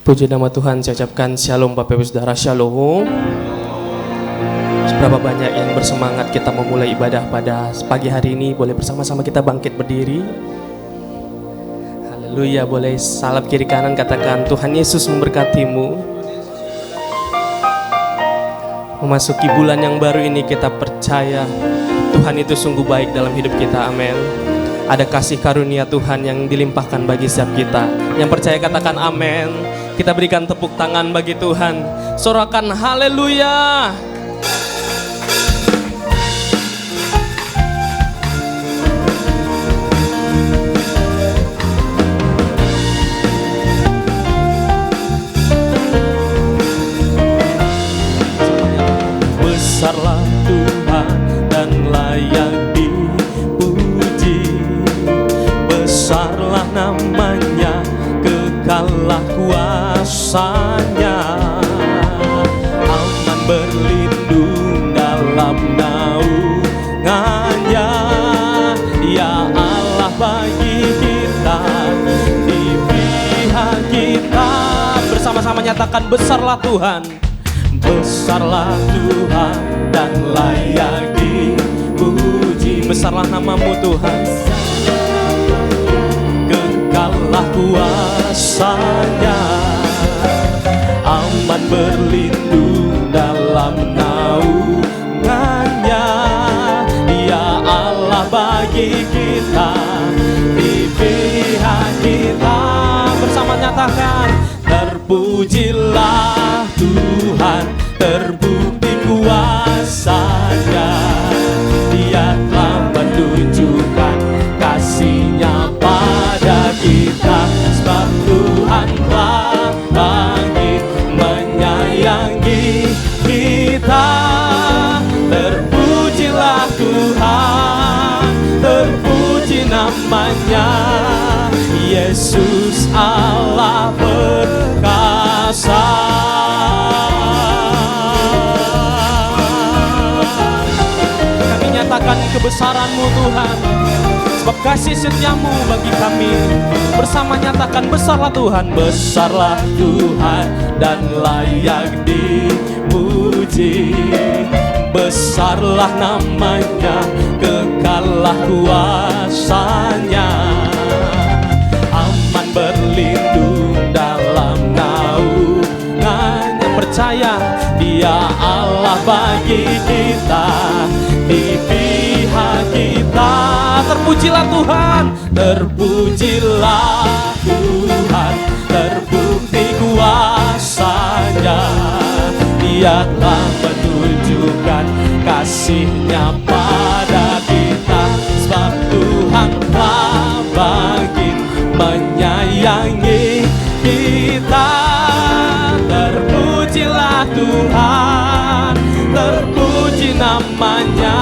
Puji nama Tuhan, saya ucapkan shalom Bapak Ibu Saudara, shalom. Seberapa banyak yang bersemangat kita memulai ibadah pada pagi hari ini. Boleh bersama-sama kita bangkit berdiri. Haleluya, boleh salap kiri kanan, katakan Tuhan Yesus memberkatimu. Memasuki bulan yang baru ini kita percaya Tuhan itu sungguh baik dalam hidup kita, amin. Ada kasih karunia Tuhan yang dilimpahkan bagi setiap kita. Yang percaya katakan amin. Kita berikan tepuk tangan bagi Tuhan. Sorakan haleluya. Besarlah Tuhan dan layak dipuji. Besarlah namanya, kekallah kuasanya. Aman berlindung dalam naungannya. Ya Allah bagi kita, di pihak kita. Bersama-sama nyatakan besarlah Tuhan. Besarlah Tuhan dan layak dipuji. Besarlah namamu Tuhan, kekallah kuasanya. Aman berlindung dalam naungannya. Ya Allah bagi kita, di pihak kita. Bersama nyatakan terpujilah Tuhan, terbukti kuasanya. Dia telah menunjukkan kasih-Nya pada kita. Sebab Tuhan telah bangkit menyayangi kita. Terpujilah Tuhan, terpuji namanya. Yesus Allah perkasa. Kami nyatakan kebesaran-Mu Tuhan, sebab kasih setia-Mu bagi kami. Bersama nyatakan besarlah Tuhan. Besarlah Tuhan dan layak dipuji. Besarlah namanya, kekallah kuasanya. Aman berlindung dalam naungannya. Percaya Dia Allah bagi kita, di pihak kita. Terpujilah Tuhan, terpujilah Tuhan, terbukti kuasanya. Dia telah menunjukkan kasih-Nya pada kita. Sebab Tuhan telah bangkit menyayangi kita. Terpujilah Tuhan, terpuji namanya.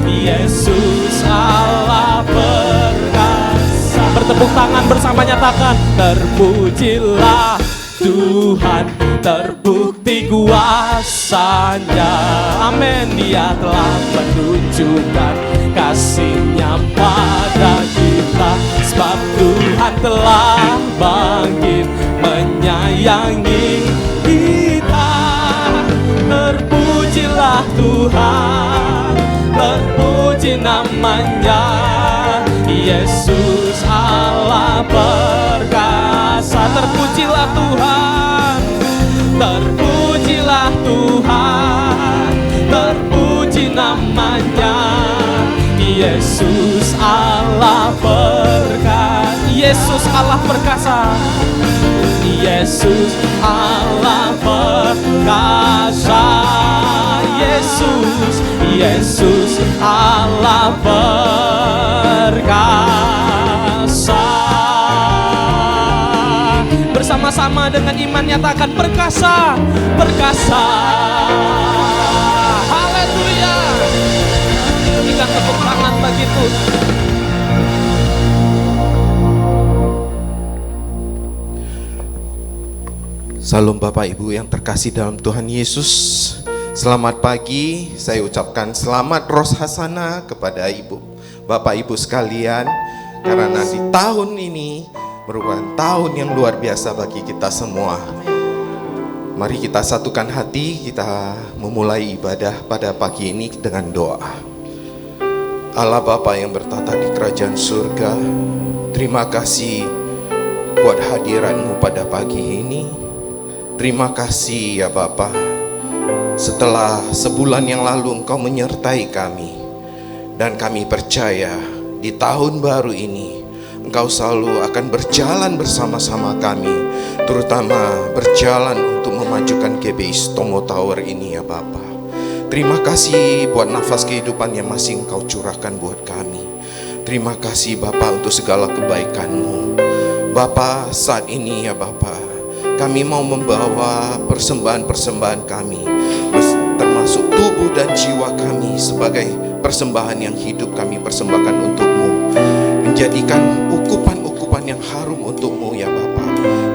Yesus Allah perkasa. Bertepuk tangan bersama nyatakan terpujilah Tuhan, terbukti kuasanya. Amin. Dia telah menunjukkan kasih-Nya pada kita. Sebab Tuhan telah bangkit menyayangi kita. Terpujilah Tuhan, terpuji namanya. Yesus Allah perkasa. Terpujilah Tuhan, terpujilah Tuhan, terpuji namanya. Yesus Allah perkasa. Yesus Allah perkasa. Yesus Allah perkasa. Yesus, Yesus Allah perkasa. Bersama-sama dengan iman nyatakan perkasa, perkasa. Haleluya. Berikan tepuk tangan bagi Tuhan. Salam Bapak Ibu yang terkasih dalam Tuhan Yesus. Selamat pagi, saya ucapkan selamat Rosh Hasanah kepada Ibu, Bapak Ibu sekalian. Karena di tahun ini merupakan tahun yang luar biasa bagi kita semua. Mari kita satukan hati, kita memulai ibadah pada pagi ini dengan doa. Allah Bapa yang bertata di kerajaan surga, terima kasih buat hadiran-Mu pada pagi ini. Terima kasih ya Bapa, setelah sebulan yang lalu Engkau menyertai kami. Dan kami percaya di tahun baru ini Engkau selalu akan berjalan bersama-sama kami, terutama berjalan untuk memajukan GBI Tomo Tower ini ya Bapa. Terima kasih buat nafas kehidupan yang masih Engkau curahkan buat kami. Terima kasih Bapa untuk segala kebaikan-Mu. Bapa, saat ini ya Bapa, kami mau membawa persembahan-persembahan kami, termasuk tubuh dan jiwa kami sebagai persembahan yang hidup kami persembahkan untuk-Mu. Menjadikan ukupan-ukupan yang harum untuk-Mu ya Bapa.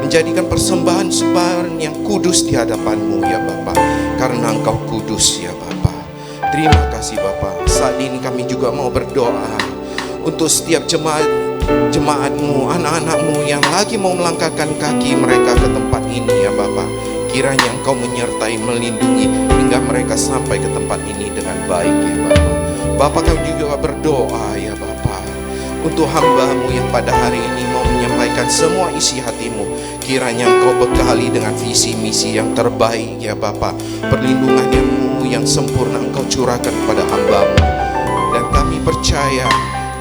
Menjadikan persembahan-persembahan yang kudus di hadapan-Mu ya Bapa. Karena Engkau kudus ya Bapa. Terima kasih Bapa. Saat ini kami juga mau berdoa untuk setiap jemaat-Mu, anak-anak-Mu yang lagi mau melangkahkan kaki mereka ke tempat ini ya Bapa. Kiranya Engkau menyertai, melindungi hingga mereka sampai ke tempat ini dengan baik ya Bapa. Bapa, kami juga berdoa ya Bapa untuk hamba-Mu yang pada hari ini mau menyampaikan semua isi hati-Mu. Kiranya Engkau bekali dengan visi misi yang terbaik ya Bapa. Perlindungan-Mu yang sempurna Engkau curahkan kepada hamba-Mu. Dan kami percaya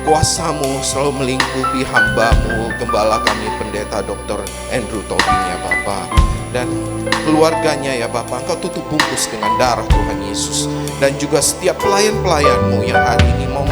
kuasa-Mu selalu melingkupi hamba-Mu, gembala kami Pendeta Dr. Andrew Tobing ya Bapa. Dan keluarganya ya Bapa, Engkau tutup bungkus dengan darah Tuhan Yesus. Dan juga setiap pelayan-pelayan-Mu yang hari ini mau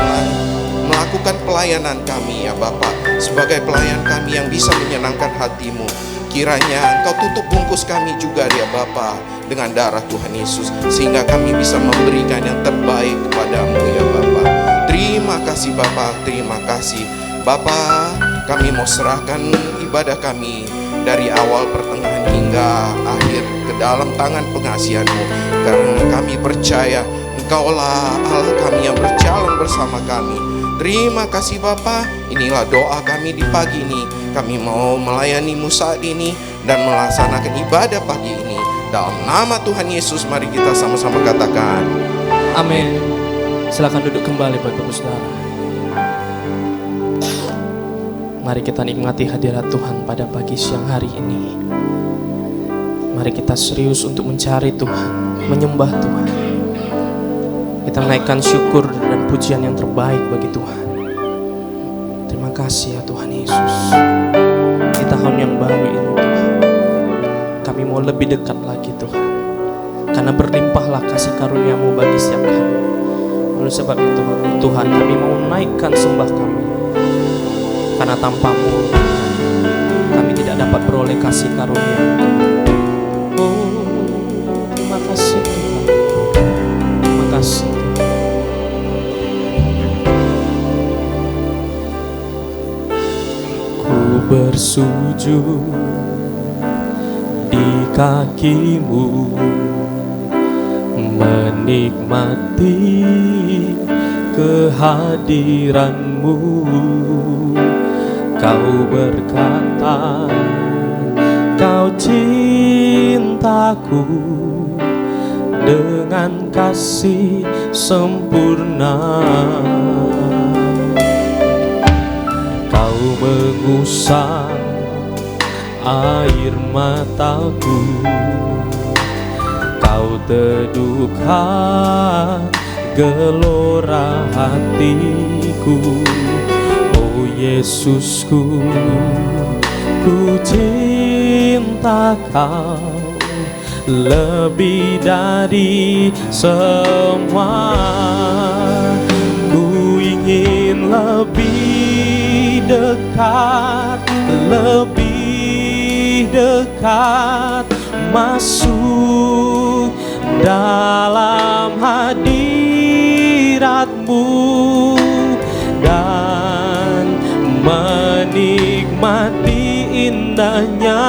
melakukan pelayanan kami ya Bapa, sebagai pelayan kami yang bisa menyenangkan hati-Mu. Kiranya Engkau tutup bungkus kami juga ya Bapa dengan darah Tuhan Yesus, sehingga kami bisa memberikan yang terbaik kepada-Mu ya Bapa. Terima kasih Bapa, terima kasih Bapa. Kami mau serahkan ibadah kami dari awal, pertengahan hingga akhir ke dalam tangan pengasihan-Mu. Karena kami percaya Engkaulah Allah kami yang berjalan bersama kami. Terima kasih Bapa. Inilah doa kami di pagi ini. Kami mau melayani-Mu saat ini dan melaksanakan ibadah pagi ini. Dalam nama Tuhan Yesus, mari kita sama-sama katakan Amin. Silakan duduk kembali Bapak Ibu Saudara. Mari kita nikmati hadirat Tuhan pada pagi siang hari ini. Mari kita serius untuk mencari Tuhan, menyembah Tuhan. Kita menaikkan syukur dan pujian yang terbaik bagi Tuhan. Terima kasih ya Tuhan Yesus. Di tahun yang baru ini Tuhan, kami mau lebih dekat lagi Tuhan. Karena berlimpahlah kasih karunia-Mu bagi setiap kami. Oleh sebab itu Tuhan, kami mau menaikkan sembah kami. Karena tanpa-Mu kami tidak dapat beroleh kasih karunia. Oh, terima kasih Tuhan. Terima kasih. Ku bersujud di kaki-Mu, menikmati kehadiran-Mu. Kau berkata, Kau cintaku dengan kasih sempurna. Kau mengusap air mataku, Kau teduhkan gelora hatiku. Oh Yesusku, ku cinta Kau lebih dari semua. Ku ingin lebih dekat, lebih dekat, masuk dalam hadirat-Mu dan menikmati indahnya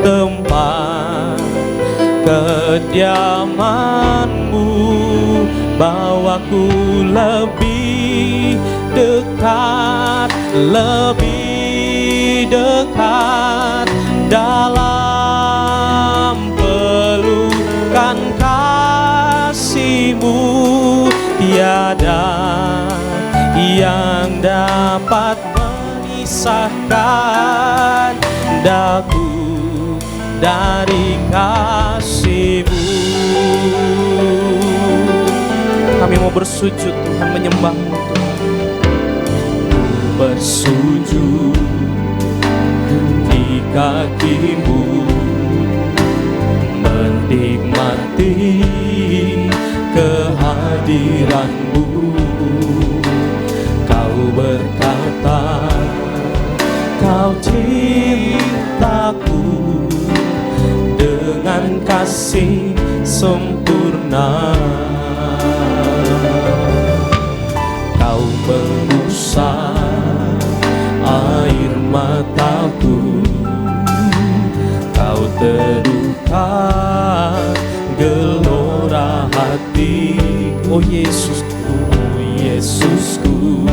tempat kediaman-Mu. Bawaku lebih dekat, lebih yang dapat memisahkan daku dari kasih-Mu. Kami mau bersujud Tuhan, menyembah-Mu Tuhan. Bersujud di kaki-Mu, menikmati kehadiran-Mu. Kau berkata, Kau cintaku dengan kasih sempurna. Kau mengusap air mataku, Kau teduhkan gelora hati. Oh Yesusku, oh Yesusku,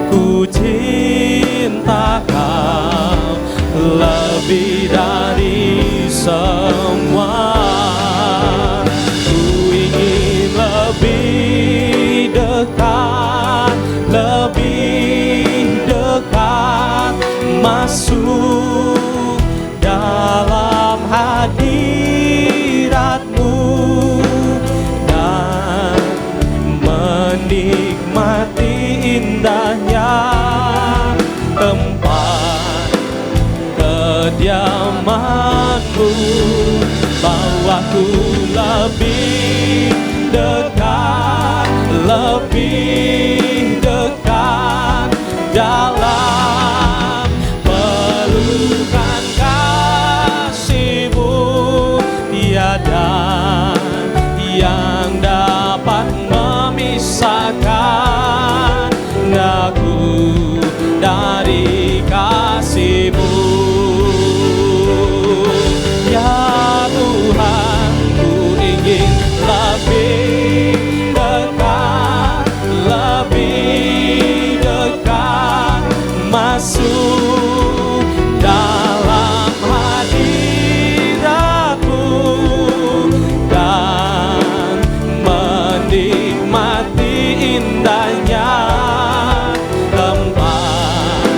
ku cinta Kau lebih dari semua. Ku ingin lebih dekat, lebih dekat, masuk dalam hadirat-Mu dan menikmati indahnya tempat kediaman-Mu. Bawaku lebih dekat, lebih dekat dalam pelukan kasih-Mu. Tiada yang dapat memisahkan aku dari kasih-Mu. Ya Tuhan, ku ingin lebih dekat, lebih dekat, masuk dalam hadirat-Mu dan menikmati indahnya tempat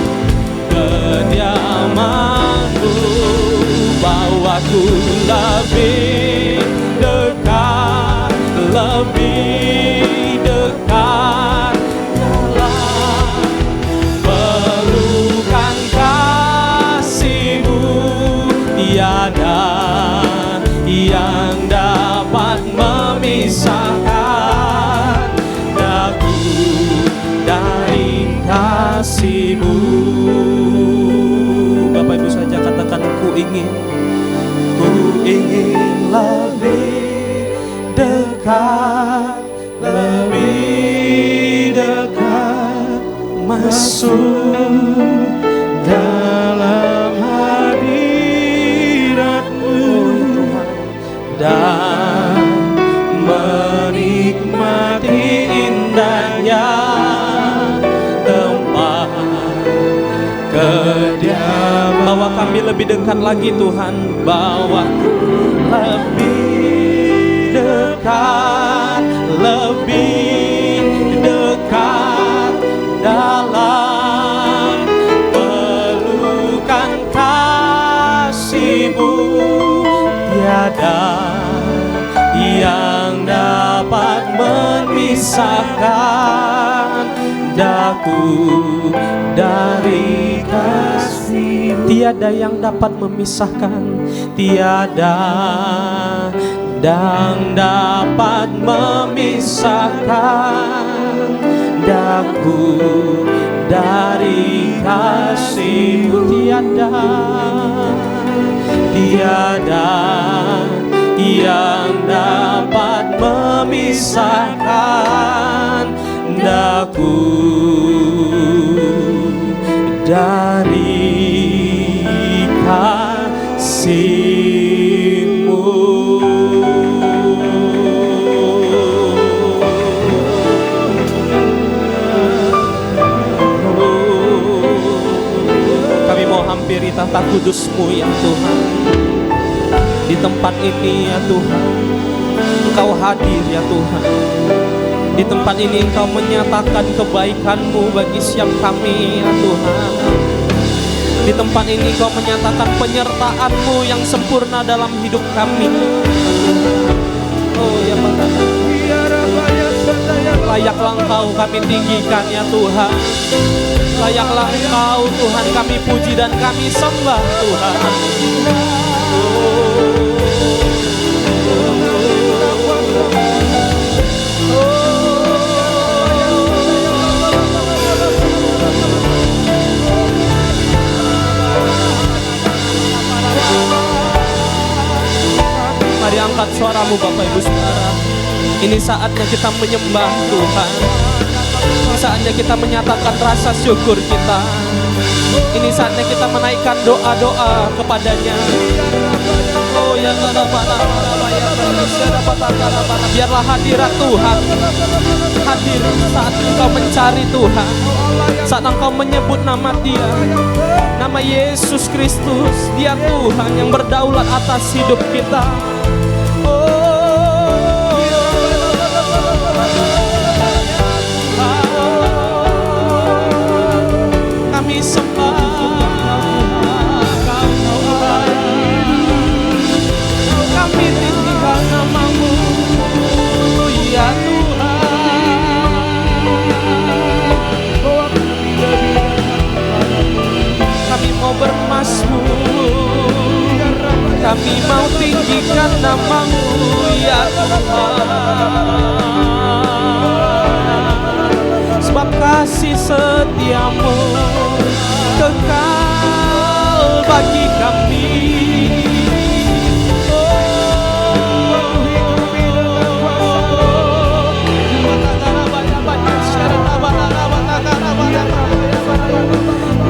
kediaman-Mu. Bawaku lebih dekat, lebih dekat dalam pelukan kasih-Mu. Tiada yang dapat memisahkan aku dari kasih-Mu. Bapak Ibu saja katakan, ku ingin lebih dekat, lebih dekat, masuk dalam hadirat-Mu dan menikmati indahnya tempat kediaman. Bawa kami lebih dekat lagi Tuhan, bawa lebih dekat, lebih dekat dalam pelukan kasih-Mu. Tiada yang dapat memisahkan daku dari kasih. Tiada yang dapat memisahkan, tiada yang dapat memisahkan daku dari kasih-Mu. Tiada yang dapat memisahkan daku dari kasih-Mu. Kami mau hampiri tahta kudus-Mu ya Tuhan. Di tempat ini ya Tuhan, Engkau hadir ya Tuhan. Di tempat ini Engkau menyatakan kebaikan-Mu bagi setiap kami ya Tuhan. Di tempat ini Engkau menyatakan penyertaan-Mu yang sempurna dalam hidup kami. Oh ya Bapa, layaklah Engkau kami tinggikan ya Tuhan. Layaklah Engkau Tuhan kami puji dan kami sembah Tuhan. Mari angkat suaramu Bapak Ibu Saudara. Ini saatnya kita menyembah Tuhan. Ini saatnya kita menyatakan rasa syukur kita. Ini saatnya kita menaikkan doa-doa kepadanya. Oh ya biarlah hadirat Tuhan hadir saat engkau mencari Tuhan, saat engkau menyebut nama Dia, nama Yesus Kristus. Dia Tuhan yang berdaulat atas hidup kita. Kami sembah Tuhan, kami tinggikan nama-Mu ya Tuhan. Kami mau bermazmur, kami mau tinggikan nama-Mu ya Tuhan. Sebab kasih setia-Mu kekal bagi kami.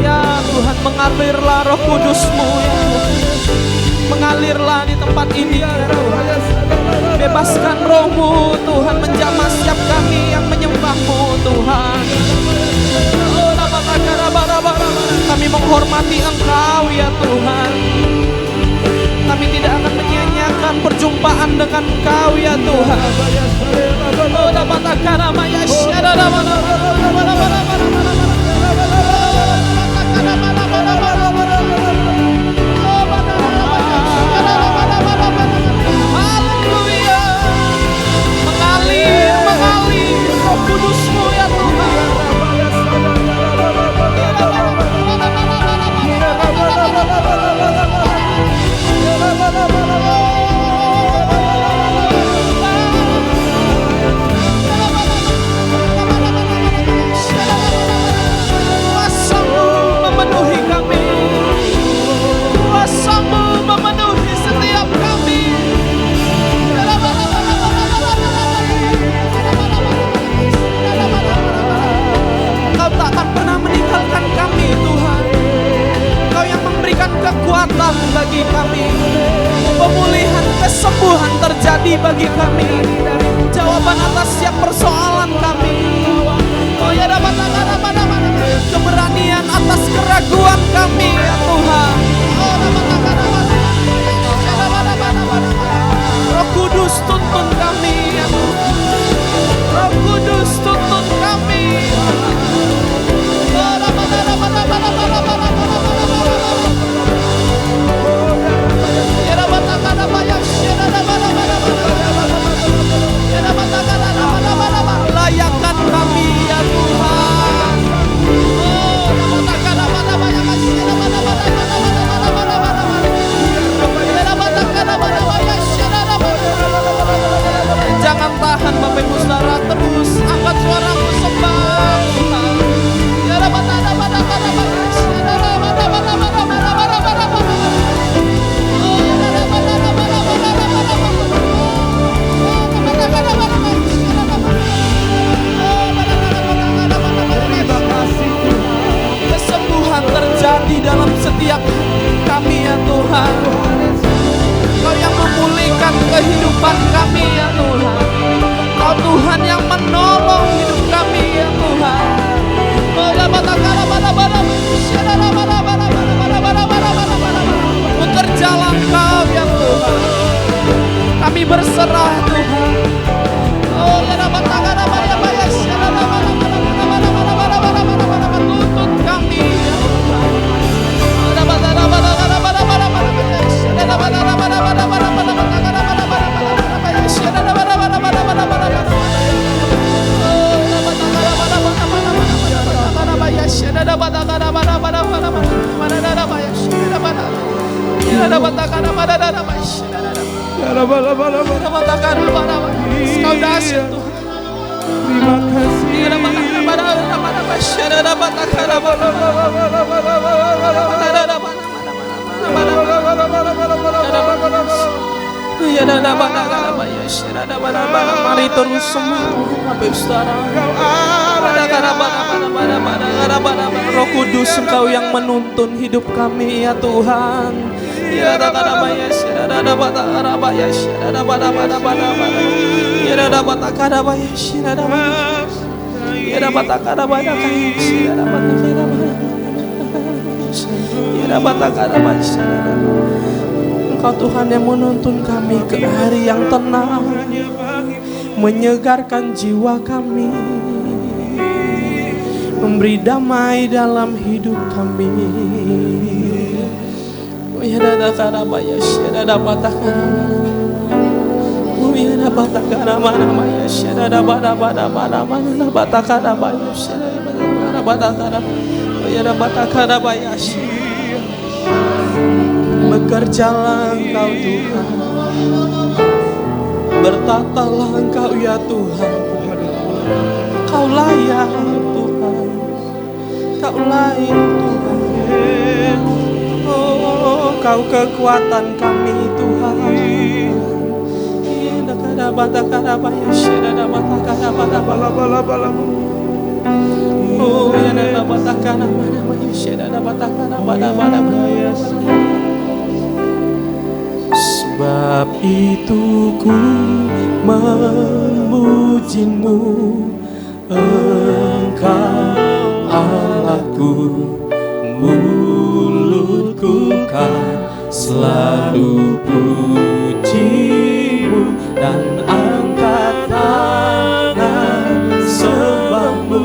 Ya Tuhan, mengalirlah Roh Kudus-Mu ya Tuhan. Mengalirlah di tempat ini ya Tuhan. Bebaskan Roh-Mu Tuhan menjamah setiap kami yang menyembah-Mu Tuhan. Kami menghormati Engkau ya Tuhan. Kami tidak akan menyia-nyiakan perjumpaan dengan Engkau ya Tuhan. Haleluya. Mengalir Roh Kudus-Mu ya Tuhan. Kuasa-Mu memenuhi kami. Kuasa-Mu memenuhi setiap kami. Engkau tak akan pernah meninggalkan kami Tuhan. Engkau yang memberikan kekuatan bagi kami. Pemulihan, kesembuhan terjadi bagi kami. Jawaban atas setiap persoalan kami. Oh ya dapat keberanian atas keraguan kami ya Tuhan. Roh Kudus tuntun kami ya Tuhan. Roh Kudus tuntun kami. Layakkan kami ya Tuhan. Jangan tahan Bapak Ibu Saudara, terus angkat suaramu sembah Tuhan. Kesembuhan terjadi dalam setiap kami ya Tuhan. Kau yang memulihkan kehidupan kami ya Tuhan. Kau Tuhan yang menolong hidup kami ya Tuhan. Bekerjalah Kau ya Tuhan. Kami berserah Tuhan. Oh ya dapat Kau dahsyat Tuhan. Terima kasih. Mari terus semua Bapak Saudara. Roh Kudus, Engkau yang menuntun hidup kami ya Tuhan. Ya Engkau Tuhan yang menuntun kami ke hari yang tenang, menyegarkan jiwa kami, memberi damai dalam hidup kami. Ya bekerjalah Engkau Tuhan, bertatalah Engkau ya Tuhan. Kau layak Tuhan, Kau layak Tuhan. Oh, Kau kekuatan kami Tuhan. Sebab itu ku memuji-Mu, Engkau Allahku, mulutku kan selalu puji-Mu dan angkat tangan sembah-Mu,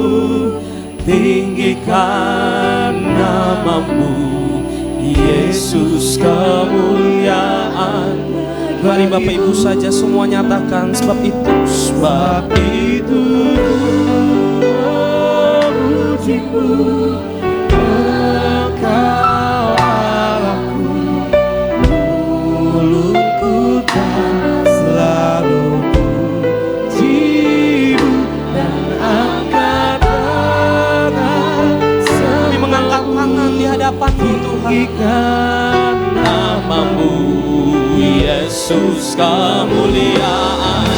tinggikan nama-Mu, Yesus kemuliaan. Mari Bapak Ibu saja semua nyatakan, sebab itu memuji-Mu, Engkau Allahku, mulutku kan selalu puji-Mu dan angkat tangan. kami mengangkat tangan di hadapan-Mu Tuhan. Nama-Mu, Yesus kemuliaan.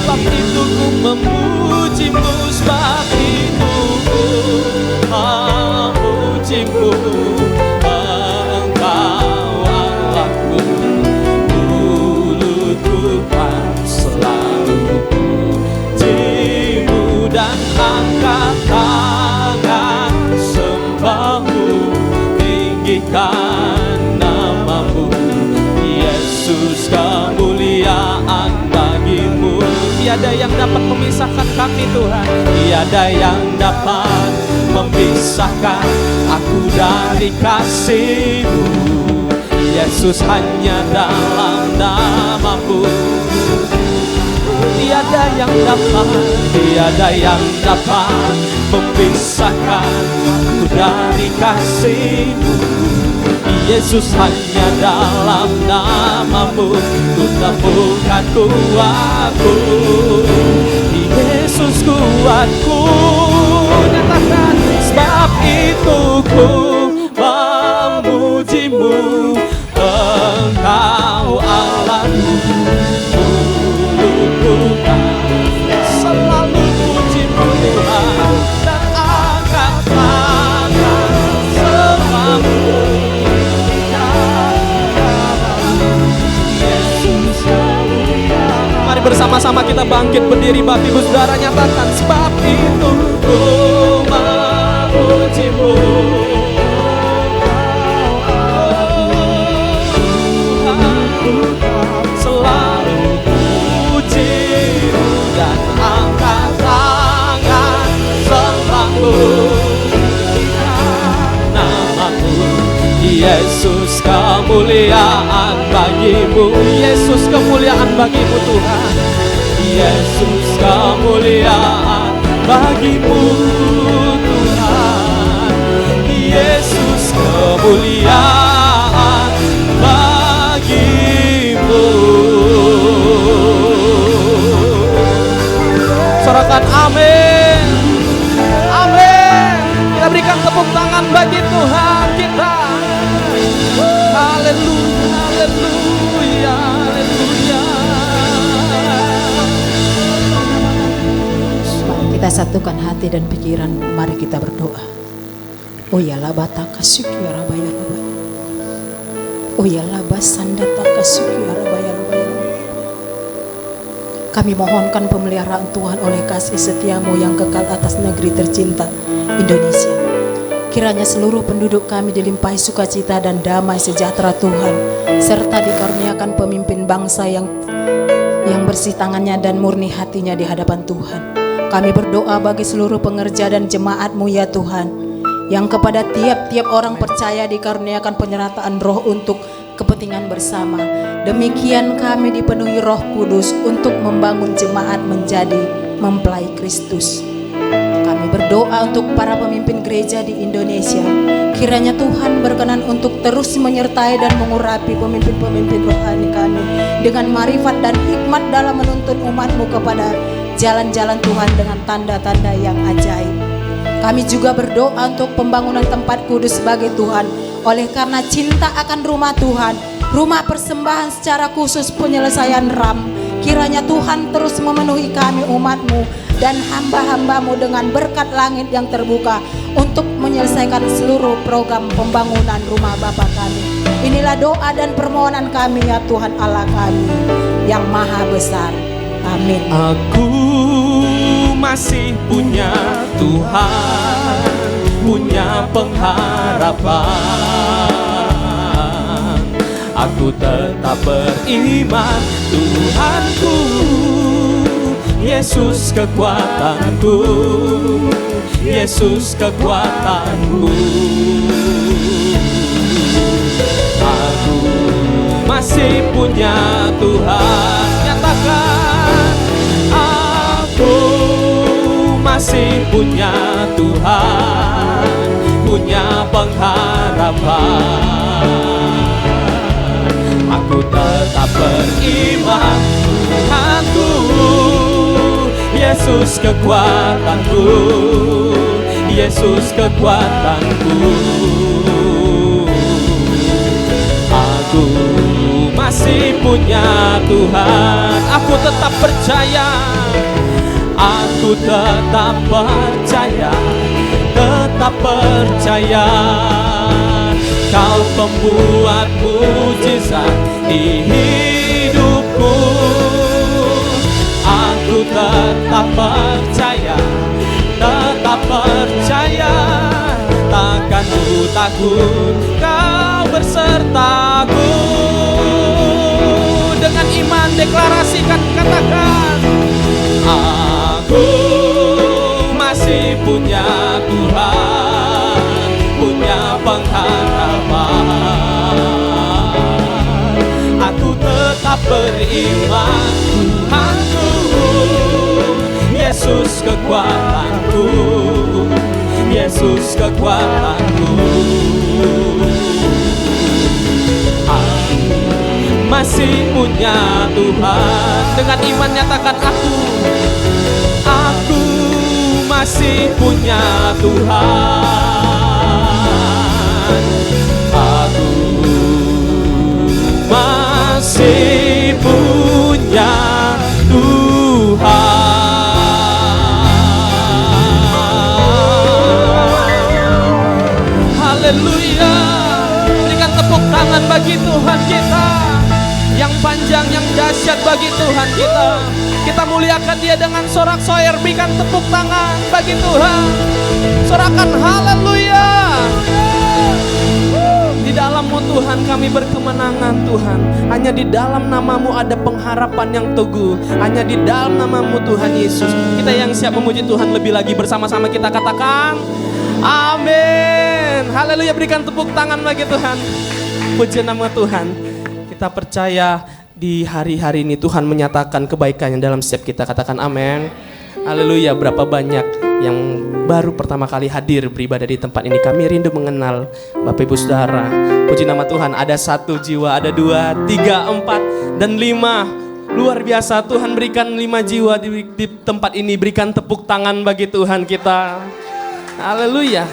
Sebab itu ku memuji-Mu, sebab itu ku memuji-Mu, Engkau Allahku, mulutku kan selalu puji-Mu dan angkat tangan sembah-Mu, tinggikan nama-Mu, Yesus kemuliaan bagi-Mu. Tiada yang dapat memisahkan kami Tuhan, tiada yang dapat memisahkan aku dari kasih-Mu. Yesus, hanya dalam nama-Mu. Tiada yang dapat memisahkan aku dari kasih-Mu. Yesus, hanya dalam nama-Mu ku temukan kuatku. Yesus kuatku, nyatakan, sebab itu ku memuji-Mu, Engkau Allahku, mulutku selalu puji-Mu Tuhan, dan angkat tangan sembah-Mu. Mari bersama-sama kita bangkit berdiri, Bapak Ibu Saudara, nyatakan, sebab itu ku memuji-Mu, selalu puji-Mu dan angkat tangan sembah-Mu. Nama-Mu, Yesus kemuliaan bagi-Mu, Yesus kemuliaan bagi-Mu Tuhan. Yesus kemuliaan bagi-Mu Tuhan. satukan hati dan pikiran, mari kita berdoa. Oh ya laba takasuki arabaya rabaya. Oh ya laba sanda takasuki arabaya rabaya. Kami mohonkan pemeliharaan Tuhan oleh kasih setiamu yang kekal atas negeri tercinta Indonesia. Kiranya seluruh penduduk kami dilimpahi sukacita dan damai sejahtera Tuhan, serta dikaruniakan pemimpin bangsa yang bersih tangannya dan murni hatinya di hadapan Tuhan. Kami berdoa bagi seluruh pengerja dan jemaat-Mu ya Tuhan, yang kepada tiap-tiap orang percaya dikaruniakan penyertaan roh untuk kepentingan bersama. Demikian kami dipenuhi Roh Kudus untuk membangun jemaat menjadi mempelai Kristus. Kami berdoa untuk para pemimpin gereja di Indonesia. Kiranya Tuhan berkenan untuk terus menyertai dan mengurapi pemimpin-pemimpin rohani kami dengan marifat dan hikmat dalam menuntun umat-Mu kepada jalan-jalan Tuhan dengan tanda-tanda yang ajaib. Kami juga berdoa untuk pembangunan tempat kudus bagi Tuhan. Oleh karena cinta akan rumah Tuhan, rumah persembahan secara khusus penyelesaian RAM, kiranya Tuhan terus memenuhi kami umat-Mu dan hamba-hamba-Mu dengan berkat langit yang terbuka untuk menyelesaikan seluruh program pembangunan rumah Bapa kami. Inilah doa dan permohonan kami ya Tuhan Allah kami yang maha besar. Amin. Aku masih punya Tuhan, punya pengharapan. Aku tetap beriman, Tuhanku, Yesus kekuatanku, Yesus kekuatanku. Aku masih punya Tuhan, nyatakan. Aku masih punya Tuhan, punya pengharapan. Aku tetap beriman, Tuhanku, Yesus kekuatanku, Yesus kekuatanku. Aku masih punya Tuhan, aku tetap percaya, aku tetap percaya, tetap percaya. Kau pembuat mujizat di hidupku. Aku tetap percaya, tetap percaya. Takkan ku takut, Kau bersertaku. Dengan iman deklarasikan, katakan, aku masih punya Tuhan, punya pengharapan. Aku tetap beriman, Tuhanku, Yesus kekuatanku, Yesus kekuatanku. Aku masih punya Tuhan. Dengan iman nyatakan, aku masih punya Tuhan. Aku masih punya Tuhan. Haleluya. Berikan tepuk tangan bagi Tuhan kita yang panjang, yang dahsyat bagi Tuhan kita. Kita muliakan Dia dengan sorak-sorai. Berikan tepuk tangan bagi Tuhan. Sorakan haleluya. Di dalam-Mu Tuhan kami berkemenangan Tuhan. Hanya di dalam nama-Mu ada pengharapan yang teguh. Hanya di dalam nama-Mu Tuhan Yesus. Kita yang siap memuji Tuhan lebih lagi, bersama-sama kita katakan amin. Haleluya. Berikan tepuk tangan bagi Tuhan. Puji nama Tuhan. Kita percaya di hari-hari ini Tuhan menyatakan kebaikannya dalam setiap kita. Katakan amin. Haleluya. Berapa banyak yang baru pertama kali hadir beribadah di tempat ini. Kami rindu mengenal Bapak Ibu Saudara. Puji nama Tuhan. Ada 1 jiwa, ada 2, 3, 4, dan 5. Luar biasa. Tuhan berikan 5 jiwa di tempat ini. Berikan tepuk tangan bagi Tuhan kita. Haleluya.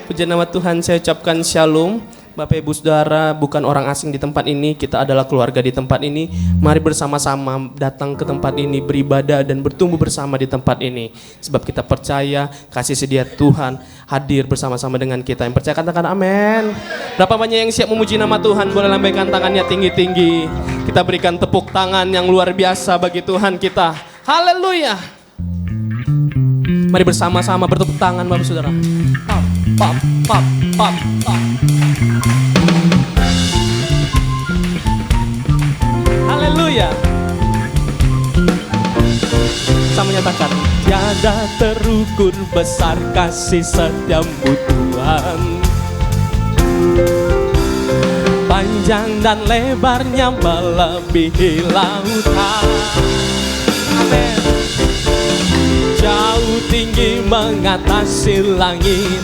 Puji nama Tuhan. Saya ucapkan shalom Bapak Ibu Saudara, bukan orang asing di tempat ini, kita adalah keluarga di tempat ini. Mari bersama-sama datang ke tempat ini, beribadah dan bertumbuh bersama di tempat ini. Sebab kita percaya kasih sedia Tuhan hadir bersama-sama dengan kita. Yang percaya katakan amin. Berapa banyak yang siap memuji nama Tuhan? Boleh lambaikan tangannya tinggi-tinggi. Kita berikan tepuk tangan yang luar biasa bagi Tuhan kita. Haleluya. Mari bersama-sama bertepuk tangan Bapak Saudara. Pap, pap, pap, pap, pap. Haleluya. Saya menyatakan tiada terukur besar kasih setiamu Tuhan. Panjang dan lebarnya melebihi lautan. Amin. Jauh tinggi mengatasi langit,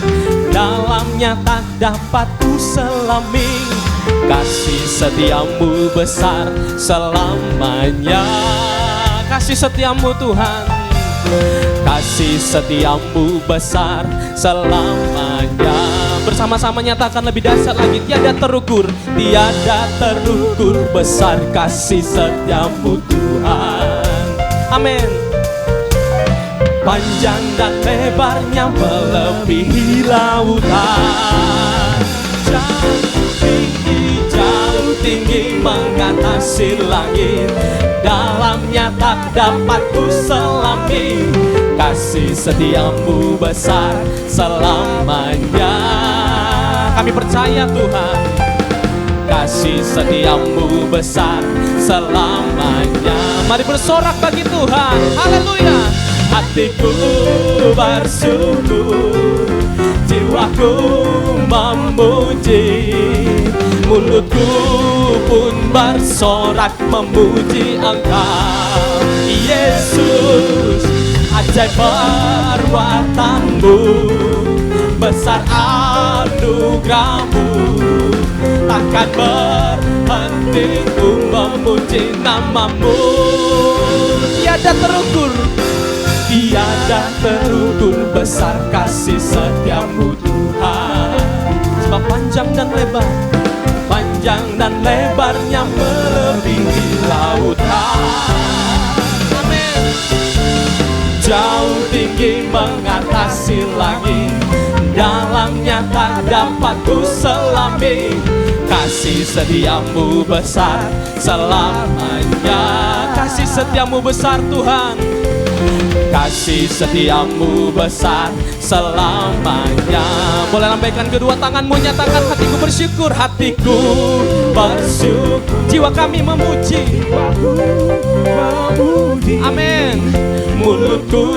dalamnya tak dapat ku selami. Kasih setiamu besar selamanya. Kasih setiamu Tuhan, kasih setiamu besar selamanya. Bersama-sama nyatakan lebih dahsyat lagi. Tiada terukur besar kasih setiamu Tuhan. Amin. Panjang dan lebarnya melebihi lautan. Jauh tinggi mengatasi langit, dalamnya tak dapat ku selami. Kasih setiamu besar selamanya. Kami percaya Tuhan, kasih setiamu besar selamanya. Mari bersorak bagi Tuhan. Haleluya. Hatiku bersyukur, jiwaku memuji, mulutku pun bersorak memuji Engkau Yesus. Ajaib perbuatanmu, besar anugerahmu, takkan berhenti ku memuji namamu. Tiada terukur, tiada terukur besar kasih setiamu Tuhan. Sebab panjang dan lebarnya melebihi lautan. Amin. Jauh tinggi mengatasi langit, dalamnya tak dapat ku selami. Kasih setiamu besar selamanya. Kasih setiamu besar Tuhan, kasih setiamu besar selamanya. Boleh lambaikan kedua tanganmu, nyatakan hatiku bersyukur, jiwa kami memuji. Amin. Mulutku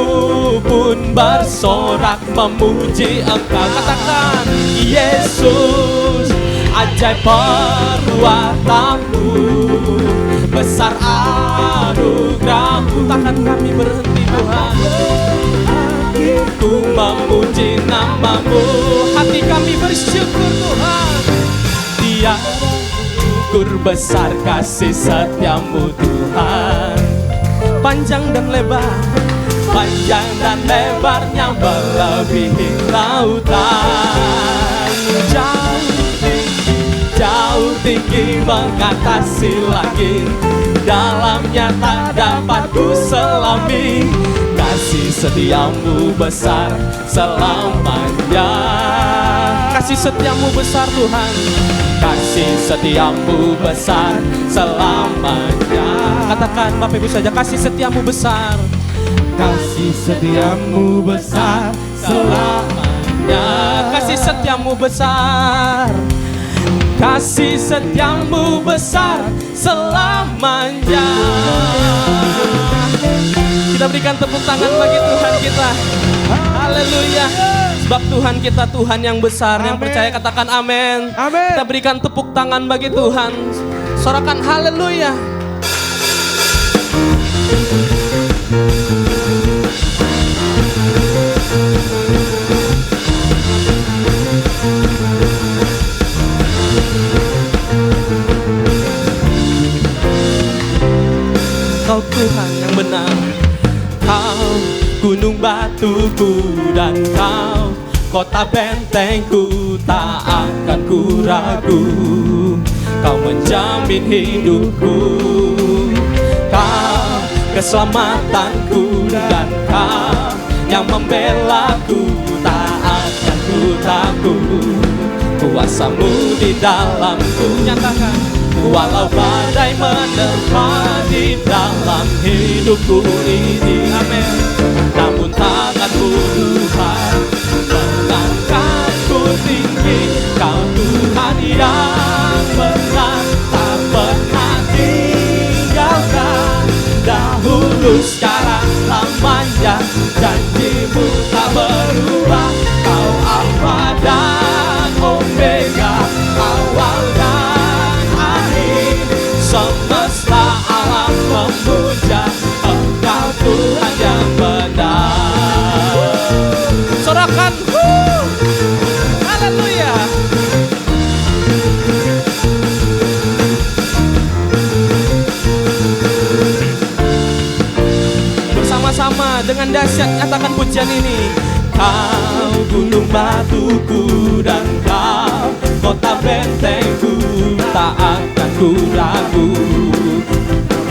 pun bersorak memuji Engkau. Katakan Yesus, ajaib perbuatanmu, besar anugerahmu, takkan kami berhenti Tuhan. Ku memuji namamu, hati kami bersyukur Tuhan. Tiada syukur besar kasih setiamu Tuhan. Panjang dan lebarnya melebihi lautan. Jauh tinggi mengatasi langit, dalamnya tak dapat ku selami. Kasih setiamu besar selamanya. Kasih setiamu besar Tuhan, kasih setiamu besar selamanya. Katakan Bapak Ibu saja, kasih setiamu besar, Kasih setiamu besar selamanya. Kasih setiamu besar, kasih setiamu besar selamanya. Kita berikan tepuk tangan bagi Tuhan kita. Haleluya. Sebab Tuhan kita Tuhan yang besar. Yang percaya katakan amin. Amin. Kita berikan tepuk tangan bagi Tuhan. Sorakan haleluya. Kau Tuhan yang benar, Kau gunung batuku dan Kau kota bentengku, tak akan ku ragu. Kau menjamin hidupku, Kau keselamatanku, dan Kau yang membelaku. Tak akan ku takut, kuasa-Mu di dalamku. Nyatakan, walau badai menerpa di dalam hidupku ini, amin. Namun tangan-Mu Tuhan mengangkatku tinggi. Kau Tuhan yang benar, tak pernah tinggalkan. Dahulu, sekarang, lamanya, janji-Mu tak berubah. Kau Alfa dan Omega, awal dan akhir. Semesta alam memuja Engkau Tuhan yang benar. Sorakan, haleluya. Bersama-sama dengan dahsyat nyatakan pujian ini. Kau gunung batuku, dan Kau kota bentengku, tak akan ku ragu.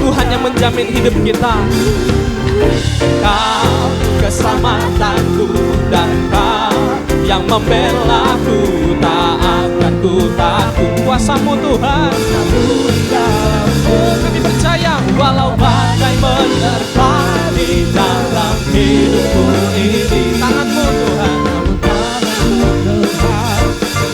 Tuhan yang menjamin hidup kita. Kau keselamatanku, dan Kau yang membelaku. Tak akan ku takut, kuasa-Mu Tuhan. Kami percaya, walau badai menerpa di dalam hidupku ini, tangan-Mu Tuhan,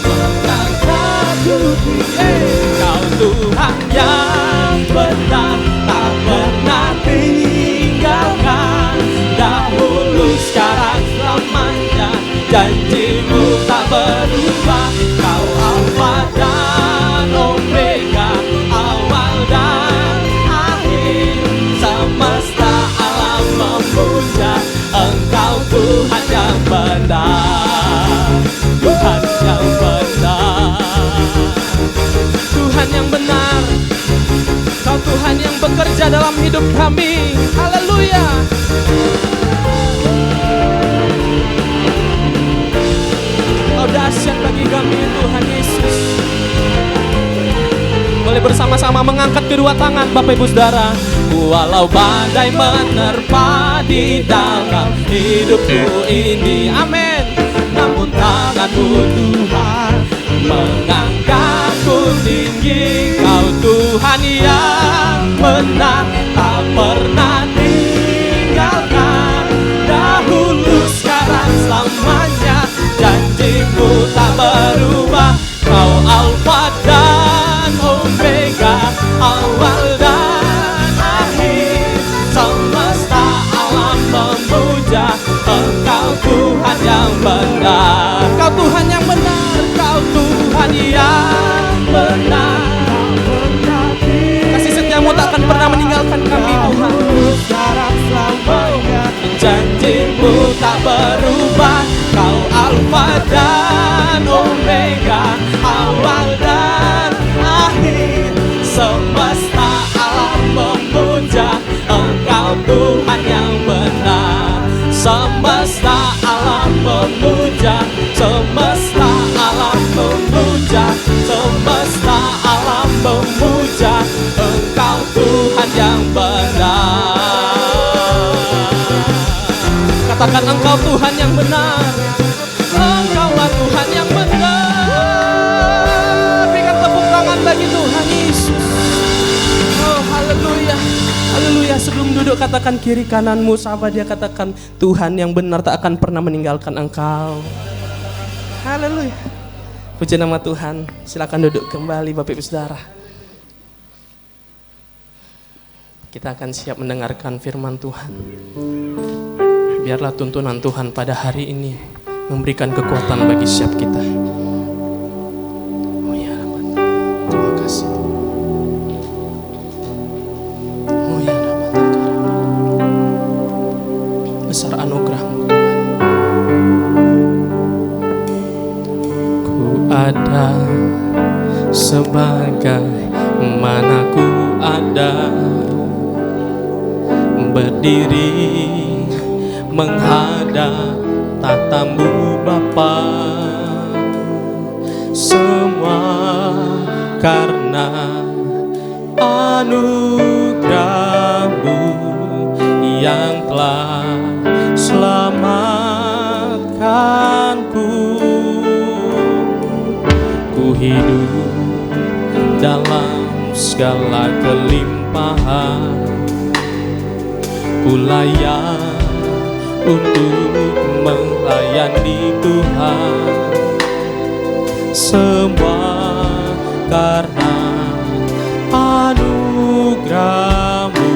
mengangkatku tinggi. Kau Tuhan yang benar, tak pernah tinggalkan. Dahulu, sekarang, selamanya, janji-Mu tak berubah. Kau Alfa dan Omega, awal dan akhir. Semesta alam memuja Engkau Tuhan yang benar. Tuhan yang benar, Tuhan yang benar. Kau Tuhan yang bekerja dalam hidup kami. Haleluya. Kau dahsyat bagi kami Tuhan Yesus. Boleh bersama-sama mengangkat kedua tangan Bapak Ibu Saudara. Walau badai menerpa di dalam hidupku ini, amin. Namun tangan-Mu Tuhan mengangkatku tinggi. Kau Tuhan yang benar, tak pernah tinggalkan. Dahulu, sekarang, selamanya, janji-Mu tak berubah. Kau Alfa dan Omega, awal dan akhir. Semesta alam memuja Engkau Tuhan yang benar. Kau Tuhan yang benar, Kau Tuhan yang benar. Kasih setia-Mu tak akan pernah meninggalkan kami Tuhan. Janji-Mu tak berubah. Kau Alfa dan Omega, awal dan akhir. Semesta alam memuja Engkau Tuhan yang benar. Semesta alam memuja, semesta alam memuja, semesta alam memuja Engkau Tuhan yang benar. Katakan, Engkau Tuhan yang benar. Engkaulah Tuhan yang benar. Berikan tepuk tangan bagi Tuhan Yesus. Oh, haleluya. Haleluya. Sebelum duduk katakan kiri kananmu, sahabat dia, katakan, Tuhan yang benar tak akan pernah meninggalkan engkau. Haleluya. Puji nama Tuhan. Silakan duduk kembali Bapak Ibu Saudara. Kita akan siap mendengarkan firman Tuhan. Biarlah tuntunan Tuhan pada hari ini memberikan kekuatan bagi setiap kita. Oh ya, terima kasih. Oh ya, besar anugerah-Mu Tuhan. Ku ada sebagai mana ku ada, berdiri menghadap tatamu Bapa. Semua karena anugerah-Mu yang telah selamatkanku. Ku hidup dalam segala kelimpahan, ku layak untuk melayani Tuhan. Semua karena anugerah-Mu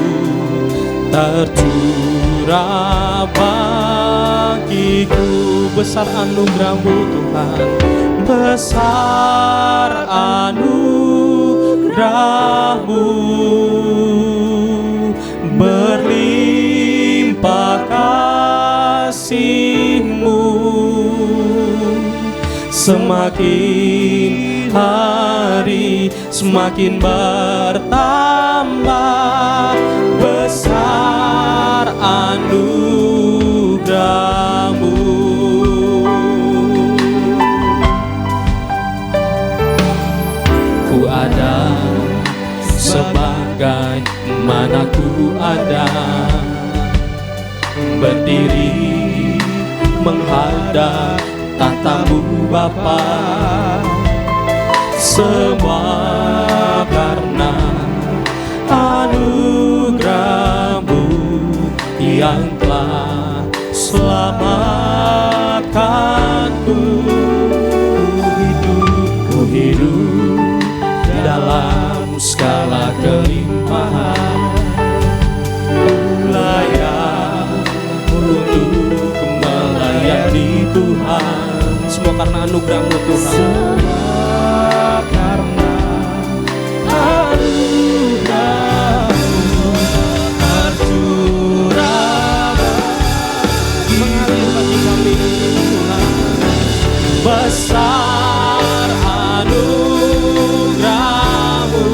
tercurah bagiku. Besar anugerah-Mu Tuhan, besar anugerah-Mu, berlimpah kasih-Mu. Semakin hari semakin bertambah, besar anugerah-Mu. Ku ada sebagai mana ku ada, berdiri menghadap tatamu Bapa. Semua karena anugerah-Mu yang telah selamatkanku. Ku hidup dalam segala kelimpahan, layak untuk melayani Tuhan. Semua karena anugerah-Mu Tuhan. Semua karena anugerah-Mu tercurah mengalir bagi kami Tuhan. Besar anugerah-Mu,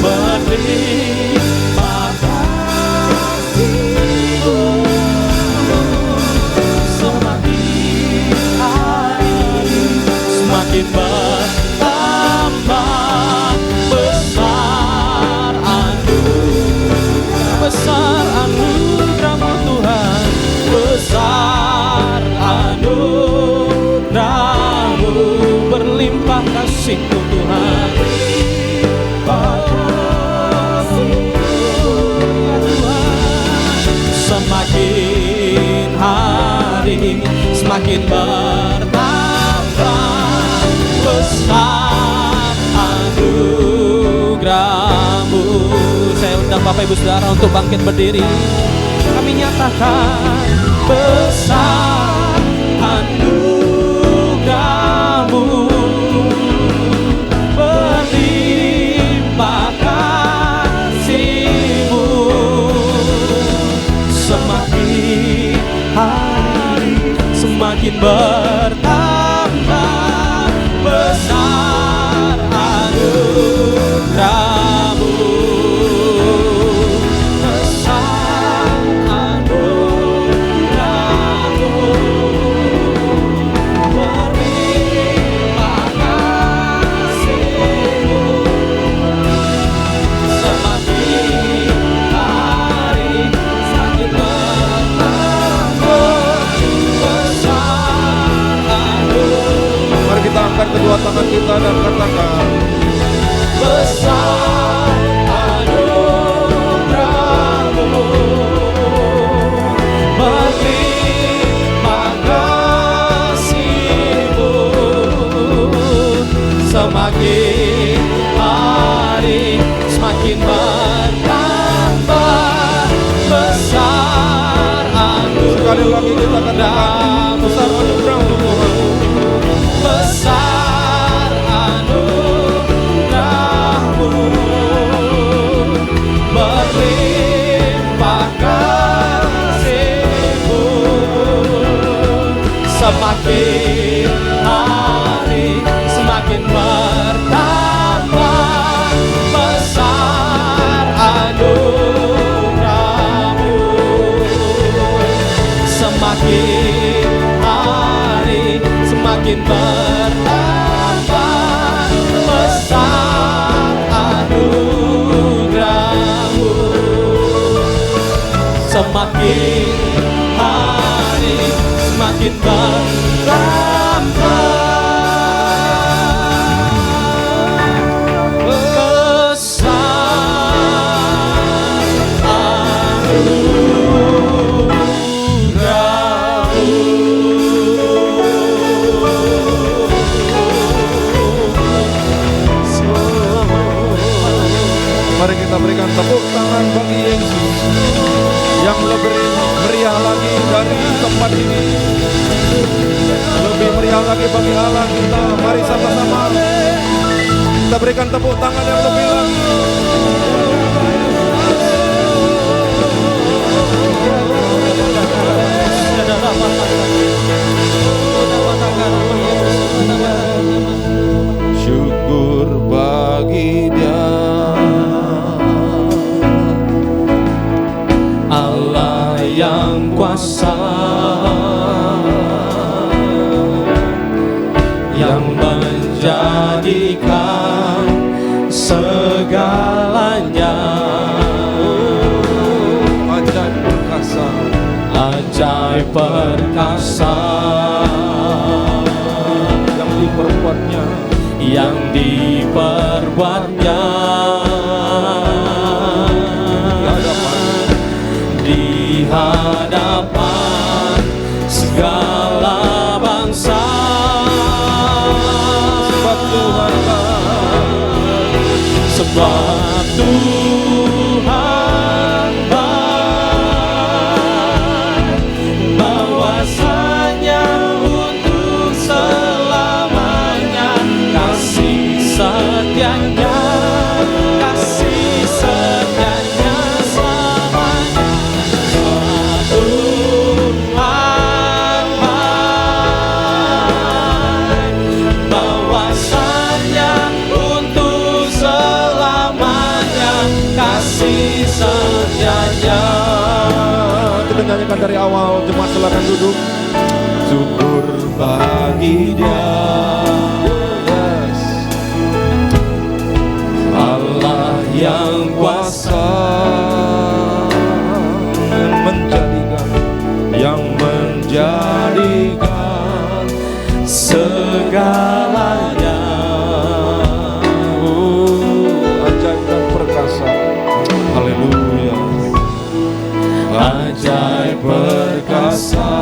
berlimpah kasih-Mu. Semakin hari semakin bertambah, besar anugerah-Mu Tuhan. Besar anugerah-Mu, berlimpah kasih-Mu Tuhan. Semakin hari semakin bertambah, besar anugerah-Mu. Saya undang Bapak Ibu Saudara untuk bangkit berdiri. Kami nyatakan besar anugerah-Mu, berlimpah kasih-Mu. Semakin hari semakin bertambah, besar anugerah-Mu. Besar anugerah-Mu, berlimpah kasih-Mu. Semakin hari semakin bertambah, besar anugerah-Mu. Mari kita angkat kedua tangan kita dan katakan, besar anugerah-Mu, berlimpah kasih-Mu. Semakin hari semakin bertambah, besar sekali lagi kita katakan, besar anugerah-Mu Tuhan. besar anugerah-Mu, berlimpah kasih-Mu. Semakin hari semakin bertambah, besar anugerah-Mu. semakin bertambah besar anugerah-Mu. Semakin hari semakin bertambah Mari kita berikan tepuk tangan bagi Yesus yang lebih meriah lagi dari tempat ini, lebih meriah lagi bagi Allah kita. Mari sama-sama kita berikan tepuk tangan yang lebih lagi. Syukur bagi Dia, Allah yang kuasa, yang menjadikan segalanya. ajaib perkasa, Ajaib perkasa yang diperbuatnya, yang diperbuatnya di hadapan segala bangsa. sebab Tuhan Sebab Tuhan baik, bahwasanya untuk selamanya kasih setianya, kasih setianya selamanya. Sebab Tuhan baik, bahwasanya untuk selamanya kasih setianya. kita nyanyikan dari awal. Jemaat silakan duduk. Syukur bagi Dia, yes. Allah yang kuasa, yang menjadikan segalanya. ajaib dan perkasa. Haleluya. Ajaib perkasa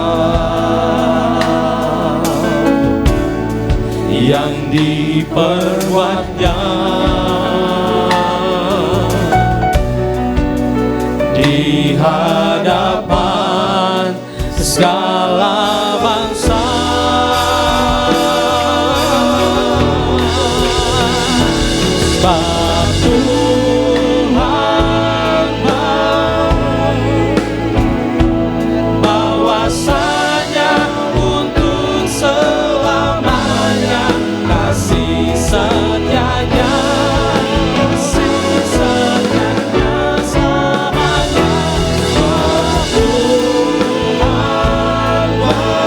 yang diperbuatnya di hadapan segala bangsa. Sebab Tuhan baik, bahwasanya untuk selamanya kasih setianya, kasih setianya selamanya. Sebab Tuhan baik,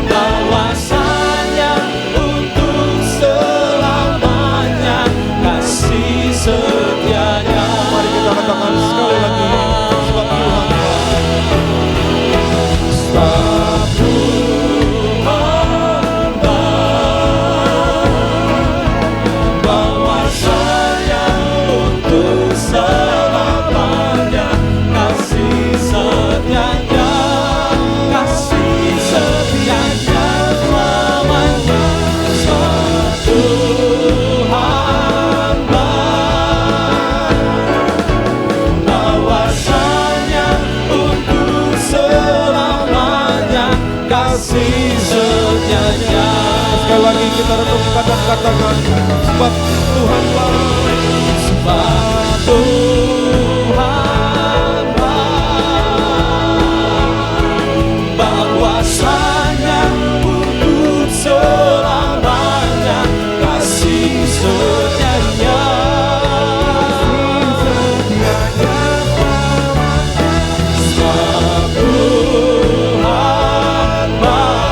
bahwasanya untuk selamanya kasih setianya. Mari kita katakan sekali lagi. Sebab Tuhan Sebab Tuhan baik, bahwasanya untuk selamanya kasih setianya, kasih setianya selamanya. Sebab Tuhan baik, bahwasanya untuk selamanya kasih setianya. sekali lagi kita renungkan dan katakan. Sebab Tuhan baik, Sebab Tuhan baik, bahwasanya untuk selamanya kasih setianya. Sebab Tuhan baik,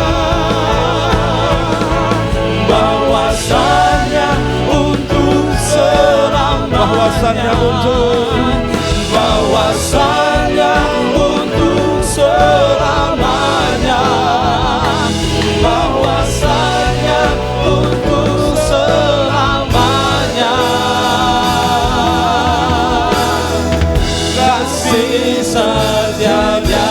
bahwasannya untuk untuk selamanya, bahwasanya untuk selamanya, kasih setianya.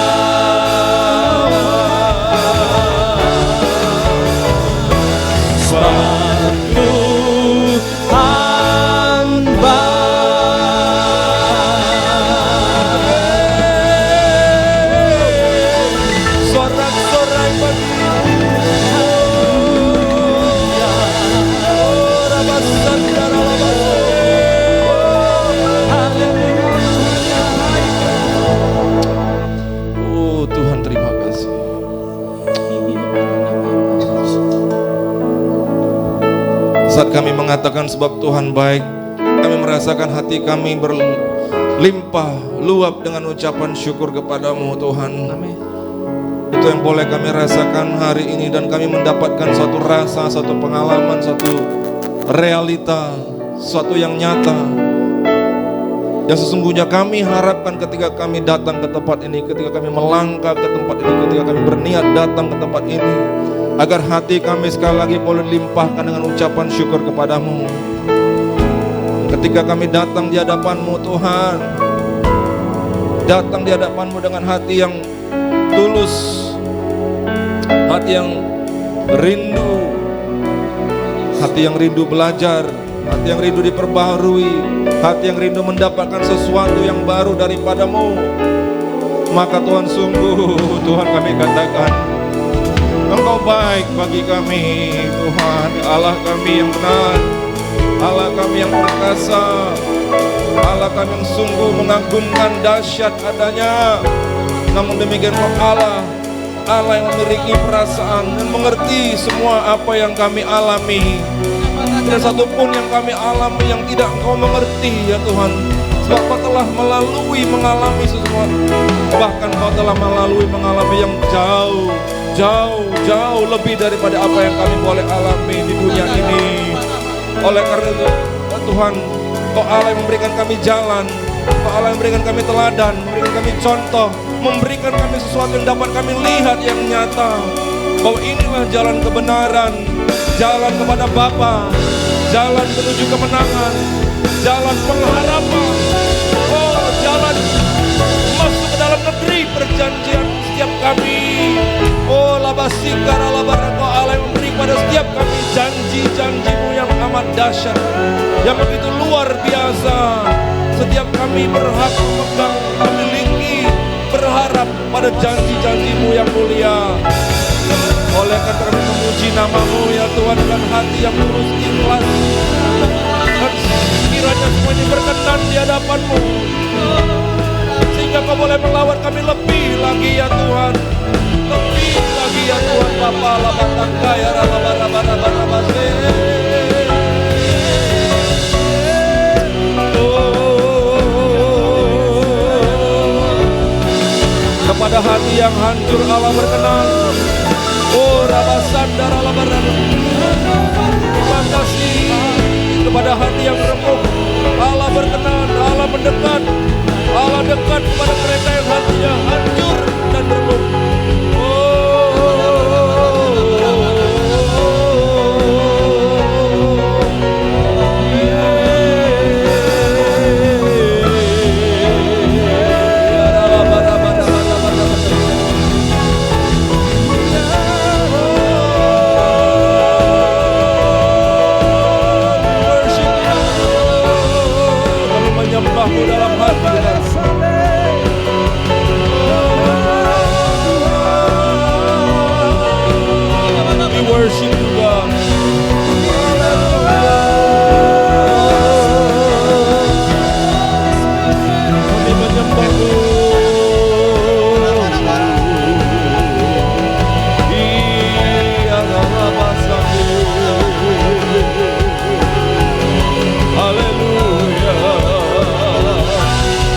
Saat kami mengatakan sebab Tuhan baik, kami merasakan hati kami berlimpah luap dengan ucapan syukur kepadamu Tuhan. Itu yang boleh kami rasakan hari ini, dan kami mendapatkan suatu rasa, suatu pengalaman, suatu realita, suatu yang nyata yang sesungguhnya kami harapkan ketika kami datang ke tempat ini, ketika kami melangkah ke tempat ini, ketika kami berniat datang ke tempat ini, agar hati kami sekali lagi boleh limpahkan dengan ucapan syukur kepadamu. Ketika kami datang di hadapan-Mu Tuhan, datang di hadapan-Mu dengan hati yang tulus, hati yang rindu, hati yang rindu belajar, hati yang rindu diperbaharui, hati yang rindu mendapatkan sesuatu yang baru daripada-Mu. Maka Tuhan, sungguh Tuhan kami katakan, Engkau baik bagi kami Tuhan, Allah kami yang benar, Allah kami yang perkasa, Allah kami yang sungguh mengagumkan dahsyat adanya. Namun demikian Allah yang memiliki perasaan dan mengerti semua apa yang kami alami. Tidak satu pun yang kami alami yang tidak Engkau mengerti ya Tuhan. Sebab Kau telah mengalami sesuatu, bahkan Kau telah mengalami yang jauh lebih daripada apa yang kami boleh alami di dunia ini. Oleh karena itu Tuhan, Kau Allah yang memberikan kami jalan, Kau Allah yang memberikan kami teladan, memberikan kami contoh, memberikan kami sesuatu yang dapat kami lihat yang nyata, bahwa inilah jalan kebenaran, jalan kepada Bapa, jalan menuju kemenangan, jalan pengharapan, jalan masuk ke dalam negeri perjanjian setiap kami. Labasikara labarako, Allah yang memberi kepada setiap kami janji-janji-Mu yang amat dahsyat, yang begitu luar biasa. Setiap kami berhak memegang, memiliki, berharap pada janji-janji-Mu yang mulia. Oleh karena kami memuji nama-Mu ya Tuhan dengan hati yang tulus ikhlas, dan kiranya semuanya berkenan di hadapan-Mu, sehingga Kau boleh melawat kami lebih lagi ya Tuhan, lebih lagi ya Tuhan. Bapa labatangka ya rabarabarabarabarabase. Kepada hati yang hancur Allah berkenan. Rabasandara labaran. Terima kasih. Kepada hati yang remuk Allah berkenan, Allah mendekat, Allah dekat kepada mereka yang hatinya hancur dan remuk. Dalam hati we worship you God. Kami menyembah-Mu.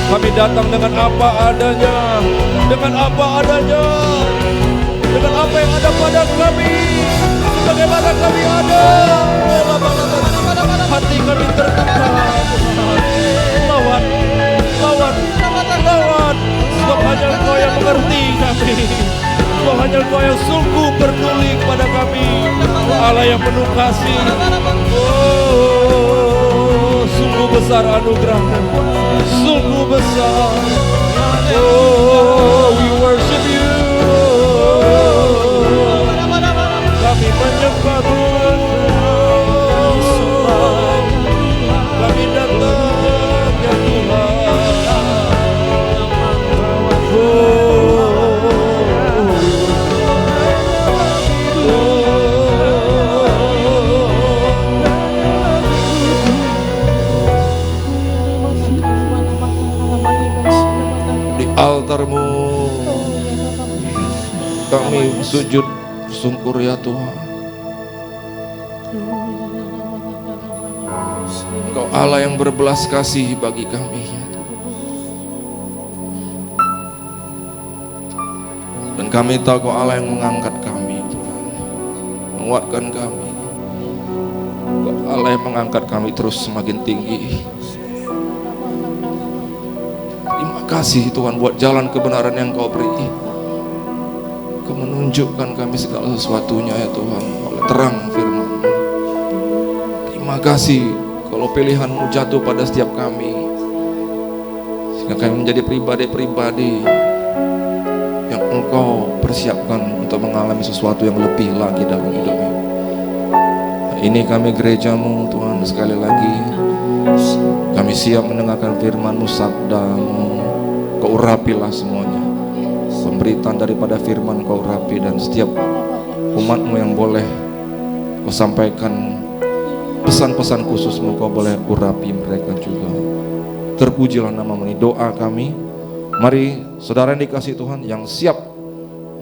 Kami datang dengan apa adanya, dengan apa adanya, dengan apa yang ada pada kami, sebagaimana kami ada. Hati kami terbuka, mengerti kami. Kau hanya Kau yang sungguh peduli kepada kami. Allah yang penuh kasih. Oh, sungguh besar anugerah-Mu, sungguh besar. Oh, we worship You. Kami menyembah Tuhan. Kami datang ya Tuhan. Di altar-Mu kami sujud syukur ya Tuhan. Engkau Allah yang berbelas kasih bagi kami ya Tuhan. Dan kami tahu Kau Allah yang mengangkat kami Tuhan, menguatkan kami. Kau Allah yang mengangkat kami terus semakin tinggi. Terima kasih Tuhan buat jalan kebenaran yang Kau beri. Kau menunjukkan kami segala sesuatunya ya Tuhan oleh terang firman. Terima kasih kalau pilihan-Mu jatuh pada setiap kami, sehingga kami menjadi pribadi-pribadi yang Engkau persiapkan untuk mengalami sesuatu yang lebih lagi dalam hidupnya. Nah, ini kami gereja-Mu Tuhan, sekali lagi kami siap mendengarkan firman-Mu, sabda-Mu. Kau urapilah semuanya, pemberitaan daripada firman Kau urapi, dan setiap umat-Mu yang boleh Kau sampaikan pesan-pesan khusus-Mu, Kau boleh urapi mereka juga. Terpujilah nama-Mu. Ini doa kami. Mari saudara yang dikasihi Tuhan, yang siap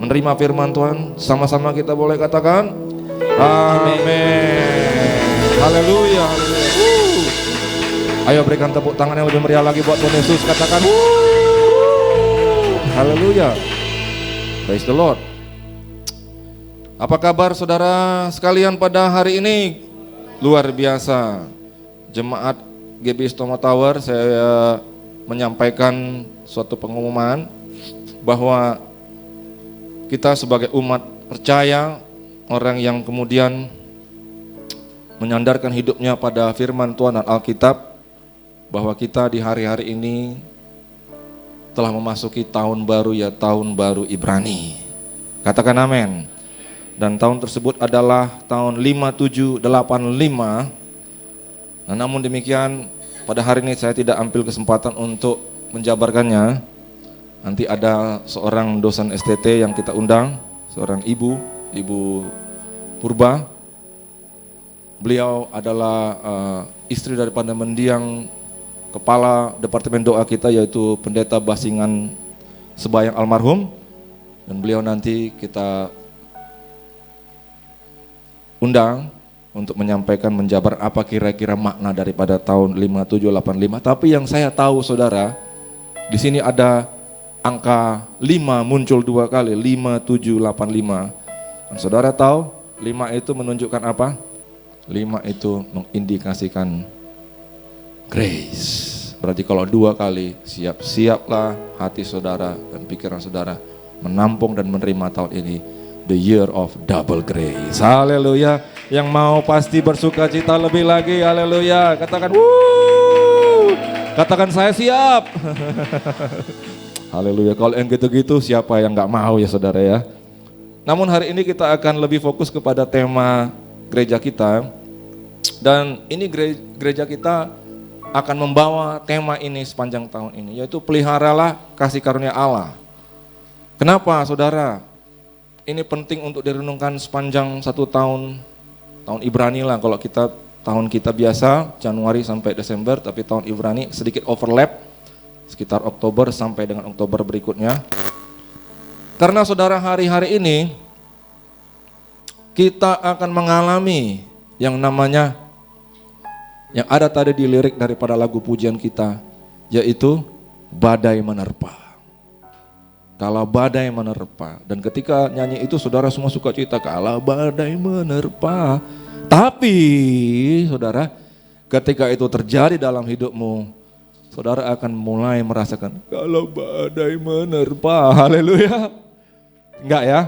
menerima firman Tuhan, sama-sama kita boleh katakan amin. Haleluya. Ayo berikan tepuk tangan yang lebih meriah lagi buat Tuhan Yesus. Katakan haleluya. Praise the Lord. Apa kabar saudara sekalian pada hari ini? Luar biasa. Jemaat GBI Stoma Tower, saya menyampaikan suatu pengumuman bahwa kita sebagai umat percaya, orang yang kemudian menyandarkan hidupnya pada firman Tuhan dan Alkitab, bahwa kita di hari-hari ini telah memasuki tahun baru, ya tahun baru Ibrani. Katakan amin. Dan tahun tersebut adalah tahun 5785. Nah, namun demikian pada hari ini saya tidak ambil kesempatan untuk menjabarkannya. Nanti ada seorang dosen STT yang kita undang, seorang ibu Purba. Beliau adalah istri daripada mendiang kepala departemen doa kita, yaitu Pendeta Basingan Sebayang almarhum. Dan beliau nanti kita undang untuk menyampaikan, menjabar apa kira-kira makna daripada tahun 5785. Tapi yang saya tahu saudara, di sini ada angka 5 muncul 2 kali, 5785. Dan saudara tahu 5 itu menunjukkan apa? 5 itu mengindikasikan grace. Berarti kalau 2 kali, siap-siaplah hati saudara dan pikiran saudara menampung dan menerima tahun ini, the year of double grace. Haleluya. Yang mau pasti bersuka cita lebih lagi. Haleluya. Katakan wuh. Katakan saya siap. Haleluya. Kalau yang gitu-gitu siapa yang gak mau ya saudara ya. Namun hari ini kita akan lebih fokus kepada tema gereja kita. Dan ini gereja kita akan membawa tema ini sepanjang tahun ini, yaitu peliharalah kasih karunia Allah. Kenapa saudara? Ini penting untuk direnungkan sepanjang 1 tahun Ibrani lah. Kalau kita tahun kita biasa Januari sampai Desember, tapi tahun Ibrani sedikit overlap sekitar Oktober sampai dengan Oktober berikutnya. Karena saudara hari-hari ini kita akan mengalami yang namanya, yang ada tadi di lirik daripada lagu pujian kita, yaitu badai menerpa. Kala badai menerpa. Dan ketika nyanyi itu saudara semua suka cerita, kala badai menerpa. Tapi saudara, ketika itu terjadi dalam hidupmu, saudara akan mulai merasakan kalau badai menerpa. Haleluya. Enggak ya?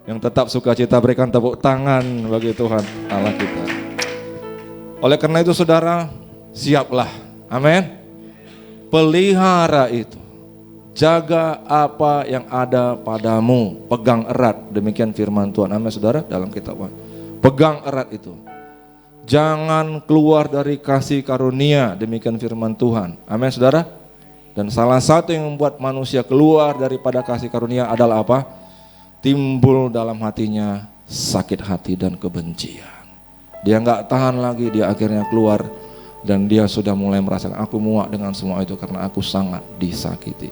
Yang tetap sukacita berikan tepuk tangan bagi Tuhan Allah kita. Oleh karena itu saudara, siaplah. Amin. Pelihara itu. Jaga apa yang ada padamu, pegang erat, demikian firman Tuhan. Amin saudara, dalam kitab. Pegang erat itu. Jangan keluar dari kasih karunia, demikian firman Tuhan. Amin saudara. Dan salah satu yang membuat manusia keluar daripada kasih karunia adalah apa? Timbul dalam hatinya sakit hati dan kebencian. Dia nggak tahan lagi, dia akhirnya keluar dan dia sudah mulai merasakan aku muak dengan semua itu karena aku sangat disakiti.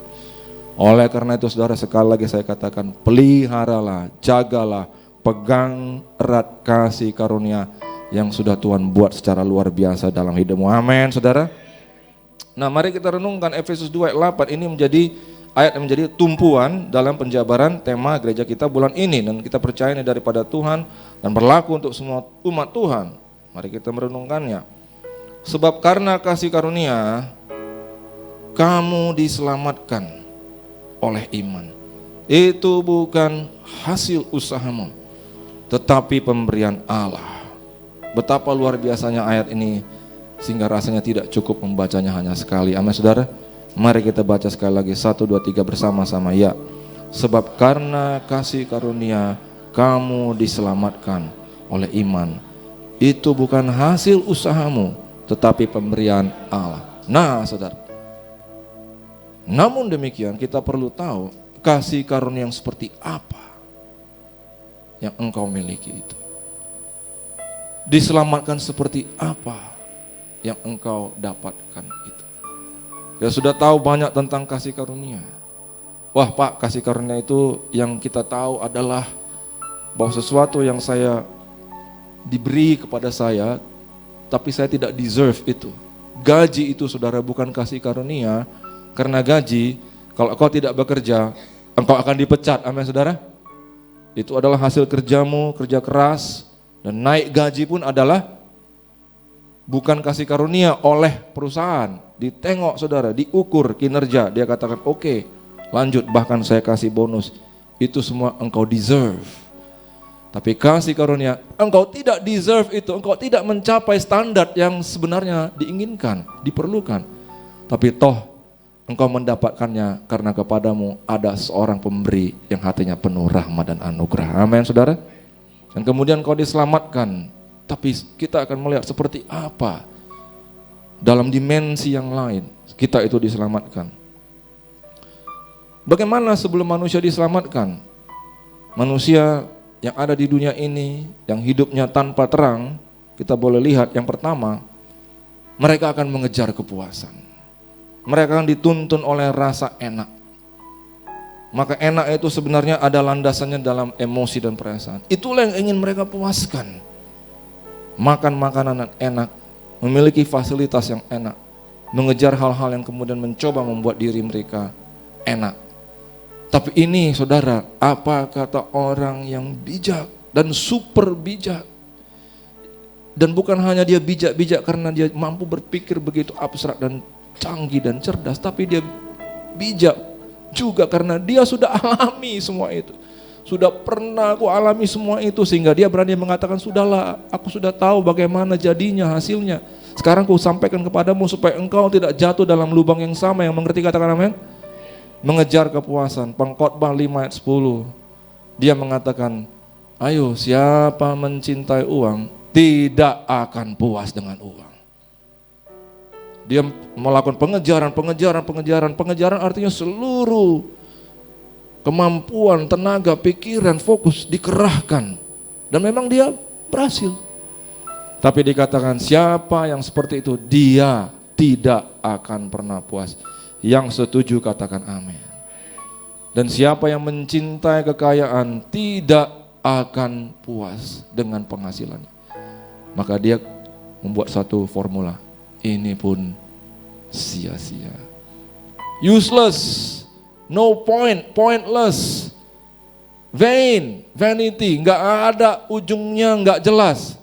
Oleh karena itu saudara, sekali lagi saya katakan, peliharalah, jagalah, pegang erat kasih karunia yang sudah Tuhan buat secara luar biasa dalam hidupmu. Amin saudara. Nah mari kita renungkan Efesus 2 ayat 8, ini menjadi ayat yang menjadi tumpuan dalam penjabaran tema gereja kita bulan ini. Dan kita percaya ini daripada Tuhan dan berlaku untuk semua umat Tuhan. Mari kita merenungkannya. Sebab karena kasih karunia kamu diselamatkan oleh iman. Itu bukan hasil usahamu, tetapi pemberian Allah. Betapa luar biasanya ayat ini, sehingga rasanya tidak cukup membacanya hanya sekali. Amin saudara. Mari kita baca sekali lagi, 1, 2, 3 bersama-sama ya. Sebab karena kasih karunia kamu diselamatkan oleh iman. Itu bukan hasil usahamu, tetapi pemberian Allah. Nah saudara, namun demikian kita perlu tahu kasih karunia yang seperti apa yang engkau miliki itu. Diselamatkan seperti apa yang engkau dapatkan itu. Ya sudah tahu banyak tentang kasih karunia. Wah Pak, kasih karunia itu yang kita tahu adalah bahwa sesuatu yang saya diberi kepada saya, tapi saya tidak deserve itu. Gaji itu saudara bukan kasih karunia. Karena gaji, kalau engkau tidak bekerja, engkau akan dipecat. Amin saudara. Itu adalah hasil kerjamu, kerja keras. Dan naik gaji pun adalah bukan kasih karunia oleh perusahaan. Ditengok saudara, diukur kinerja. Dia katakan oke, lanjut, bahkan saya kasih bonus. Itu semua engkau deserve. Tapi kasih karunia, engkau tidak deserve itu. Engkau tidak mencapai standar yang sebenarnya diinginkan, diperlukan. Tapi toh engkau mendapatkannya karena kepadamu ada seorang pemberi yang hatinya penuh rahmat dan anugerah. Amin saudara. Dan kemudian kau diselamatkan. Tapi kita akan melihat seperti apa dalam dimensi yang lain kita itu diselamatkan. Bagaimana sebelum manusia diselamatkan? Manusia yang ada di dunia ini, yang hidupnya tanpa terang, kita boleh lihat yang pertama, mereka akan mengejar kepuasan. Mereka akan dituntun oleh rasa enak. Maka enak itu sebenarnya ada landasannya dalam emosi dan perasaan. Itulah yang ingin mereka puaskan. Makan makanan yang enak, memiliki fasilitas yang enak, mengejar hal-hal yang kemudian mencoba membuat diri mereka enak. Tapi ini saudara, apa kata orang yang bijak dan super bijak. Dan bukan hanya dia bijak-bijak karena dia mampu berpikir begitu abstrak dan canggih dan cerdas, tapi dia bijak juga karena dia sudah alami semua itu. Sudah pernah aku alami semua itu, sehingga dia berani mengatakan, sudahlah, aku sudah tahu bagaimana jadinya, hasilnya. Sekarang aku sampaikan kepadamu supaya engkau tidak jatuh dalam lubang yang sama. Yang mengerti katakan amin. Mengejar kepuasan. Pengkhotbah 5 ayat 10. Dia mengatakan, ayo siapa mencintai uang tidak akan puas dengan uang. Dia melakukan pengejaran artinya seluruh kemampuan, tenaga, pikiran, fokus dikerahkan. Dan memang dia berhasil. Tapi dikatakan siapa yang seperti itu, dia tidak akan pernah puas. Yang setuju katakan amin. Dan siapa yang mencintai kekayaan tidak akan puas dengan penghasilannya. Maka dia membuat satu formula. Ini pun sia-sia. Useless, no point, pointless, vain, vanity, nggak ada ujungnya, nggak jelas.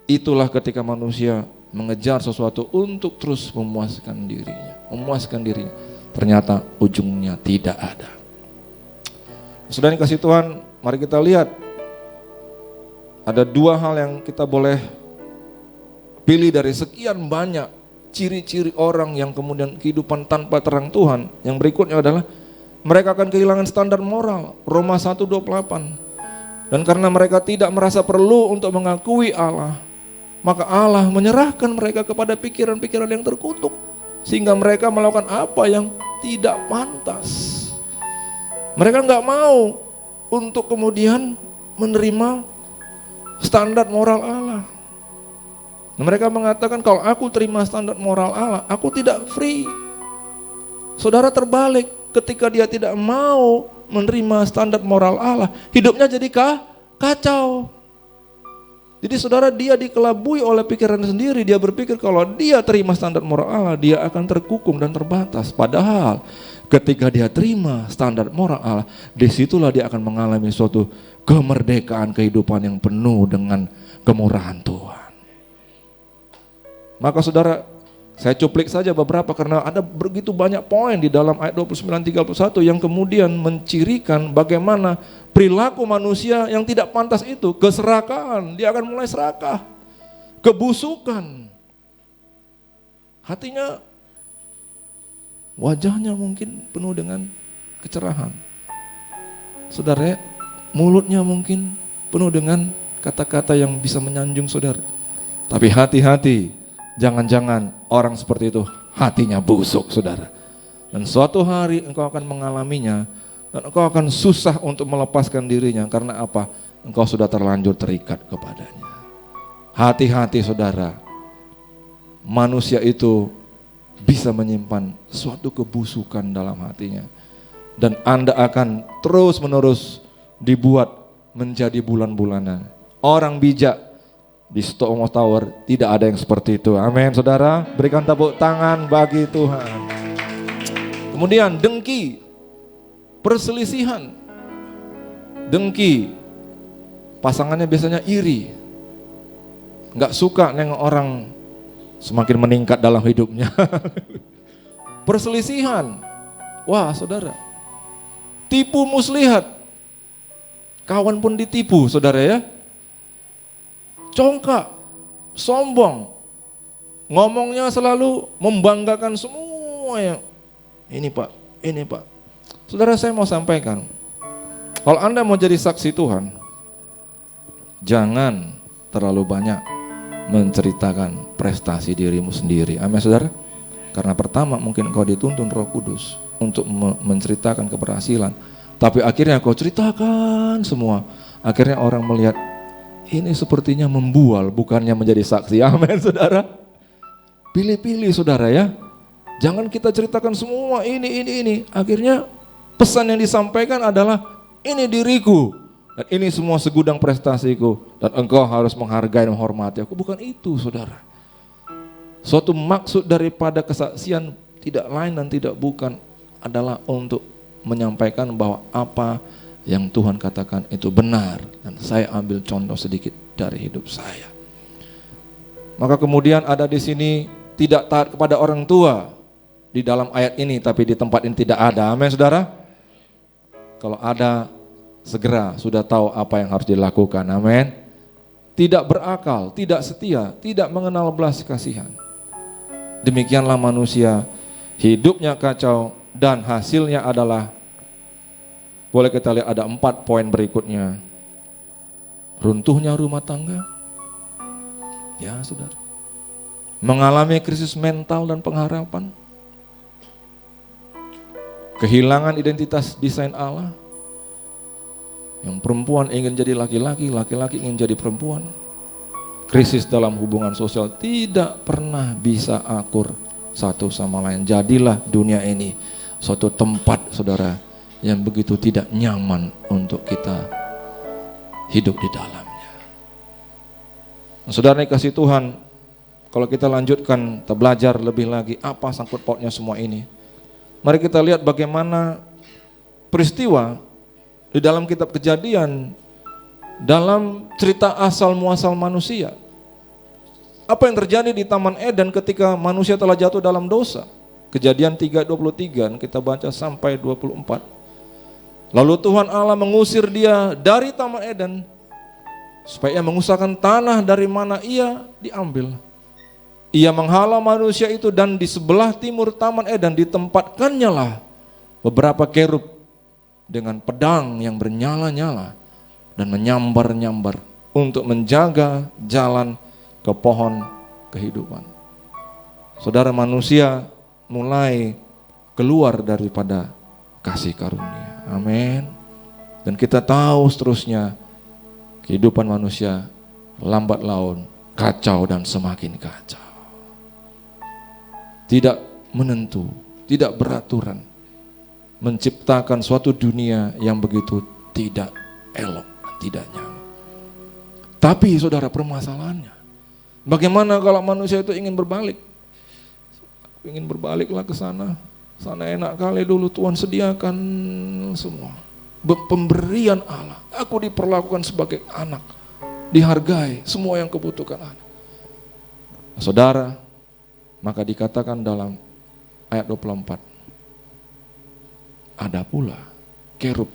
Itulah ketika manusia mengejar sesuatu untuk terus memuaskan dirinya, memuaskan diri. Ternyata ujungnya tidak ada. Saudara yang kasih Tuhan, mari kita lihat. Ada dua hal yang kita boleh pilih dari sekian banyak ciri-ciri orang yang kemudian kehidupan tanpa terang Tuhan. Yang berikutnya adalah mereka akan kehilangan standar moral. Roma 1:28. Dan karena mereka tidak merasa perlu untuk mengakui Allah, maka Allah menyerahkan mereka kepada pikiran-pikiran yang terkutuk, sehingga mereka melakukan apa yang tidak pantas. Mereka nggak mau untuk kemudian menerima standar moral Allah. Mereka mengatakan, kalau aku terima standar moral Allah, aku tidak free. Saudara terbalik, ketika dia tidak mau menerima standar moral Allah, hidupnya jadi kacau. Jadi saudara, dia dikelabui oleh pikiran sendiri. Dia berpikir kalau dia terima standar moral Allah, dia akan terkukung dan terbatas. Padahal ketika dia terima standar moral Allah, disitulah dia akan mengalami suatu kemerdekaan kehidupan yang penuh dengan kemurahan Tuhan. Maka saudara, saya cuplik saja beberapa karena ada begitu banyak poin di dalam ayat 29-31 yang kemudian mencirikan bagaimana perilaku manusia yang tidak pantas itu. Keserakahan, dia akan mulai serakah. Kebusukan, hatinya, wajahnya mungkin penuh dengan kecerahan. Saudara, mulutnya mungkin penuh dengan kata-kata yang bisa menyanjung saudara. Tapi hati-hati, jangan-jangan orang seperti itu hatinya busuk saudara. Dan suatu hari engkau akan mengalaminya, dan engkau akan susah untuk melepaskan dirinya. Karena apa? Engkau sudah terlanjur terikat kepadanya. Hati-hati saudara, manusia itu bisa menyimpan suatu kebusukan dalam hatinya. Dan Anda akan terus menerus dibuat menjadi bulan-bulanan. Orang bijak di Stockholm Tower tidak ada yang seperti itu. Amin saudara, berikan tepuk tangan bagi Tuhan. Kemudian dengki, perselisihan. Dengki, pasangannya biasanya iri, nggak suka nengok orang semakin meningkat dalam hidupnya. Perselisihan, wah saudara, tipu muslihat, kawan pun ditipu saudara ya. Congkak, sombong, ngomongnya selalu membanggakan semua yang ini pak. Saudara, saya mau sampaikan, kalau Anda mau jadi saksi Tuhan, jangan terlalu banyak menceritakan prestasi dirimu sendiri. Amin saudara. Karena pertama mungkin kau dituntun Roh Kudus untuk menceritakan keberhasilan, tapi akhirnya kau ceritakan semua. Akhirnya orang melihat, ini sepertinya membual, bukannya menjadi saksi. Amin saudara. Pilih-pilih saudara ya. Jangan kita ceritakan semua ini. Akhirnya pesan yang disampaikan adalah, ini diriku, dan ini semua segudang prestasiku, dan engkau harus menghargai dan menghormati aku. Bukan itu saudara. Suatu maksud daripada kesaksian tidak lain dan tidak bukan adalah untuk menyampaikan bahwa apa yang Tuhan katakan itu benar. Dan saya ambil contoh sedikit dari hidup saya. Maka kemudian ada di sini tidak taat kepada orang tua di dalam ayat ini, tapi di tempat ini tidak ada. Amin saudara. Kalau ada, segera sudah tahu apa yang harus dilakukan. Amin. Tidak berakal, tidak setia, tidak mengenal belas kasihan. Demikianlah manusia, hidupnya kacau dan hasilnya adalah, boleh kita lihat ada 4 poin berikutnya. Runtuhnya rumah tangga. Ya saudara. Mengalami krisis mental dan pengharapan. Kehilangan identitas desain Allah. Yang perempuan ingin jadi laki-laki, laki-laki ingin jadi perempuan. Krisis dalam hubungan sosial, tidak pernah bisa akur satu sama lain. Jadilah dunia ini suatu tempat saudara yang begitu tidak nyaman untuk kita hidup di dalamnya. Saudara dikasih Tuhan, kalau kita lanjutkan, kita belajar lebih lagi apa sangkut pautnya semua ini. Mari kita lihat bagaimana peristiwa di dalam kitab Kejadian, dalam cerita asal muasal manusia. Apa yang terjadi di Taman Eden ketika manusia telah jatuh dalam dosa? Kejadian 3:23 kita baca sampai 24. Lalu Tuhan Allah mengusir dia dari Taman Eden supaya ia mengusahakan tanah dari mana ia diambil. Ia menghalau manusia itu, dan di sebelah timur Taman Eden ditempatkannya lah beberapa kerub dengan pedang yang bernyala-nyala dan menyambar-nyambar untuk menjaga jalan ke pohon kehidupan. Saudara, manusia mulai keluar daripada kasih karunia. Amin. Dan kita tahu seterusnya kehidupan manusia lambat laun kacau dan semakin kacau. Tidak menentu, tidak beraturan, menciptakan suatu dunia yang begitu tidak elok, tidak nyaman. Tapi saudara, permasalahannya, bagaimana kalau manusia itu ingin berbalik? Ingin berbaliklah ke sana. Sana enak kali dulu, Tuhan sediakan semua. Pemberian Allah. Aku diperlakukan sebagai anak, dihargai semua yang kebutuhan anak. Saudara, maka dikatakan dalam ayat 24, ada pula kerub.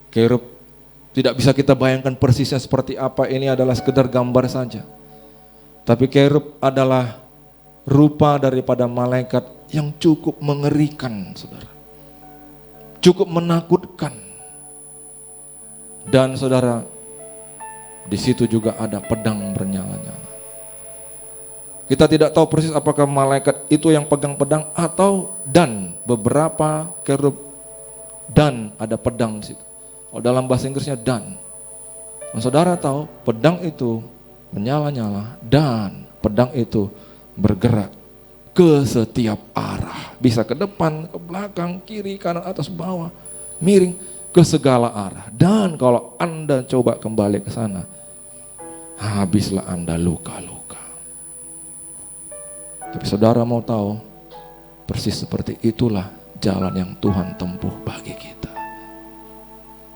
Kerub tidak bisa kita bayangkan persisnya seperti apa, ini adalah sekedar gambar saja. Tapi kerub adalah rupa daripada malaikat yang cukup mengerikan, saudara. Cukup menakutkan. Dan saudara, di situ juga ada pedang bernyala-nyala. Kita tidak tahu persis apakah malaikat itu yang pegang pedang atau dan beberapa kerub dan ada pedang di situ. Oh, dalam bahasa Inggrisnya dan. Nah, saudara tahu pedang itu menyala-nyala dan pedang itu bergerak ke setiap arah, bisa ke depan, ke belakang, kiri, kanan, atas, bawah, miring, ke segala arah. Dan kalau Anda coba kembali ke sana, habislah Anda luka-luka. Tapi saudara mau tahu, persis seperti itulah jalan yang Tuhan tempuh bagi kita.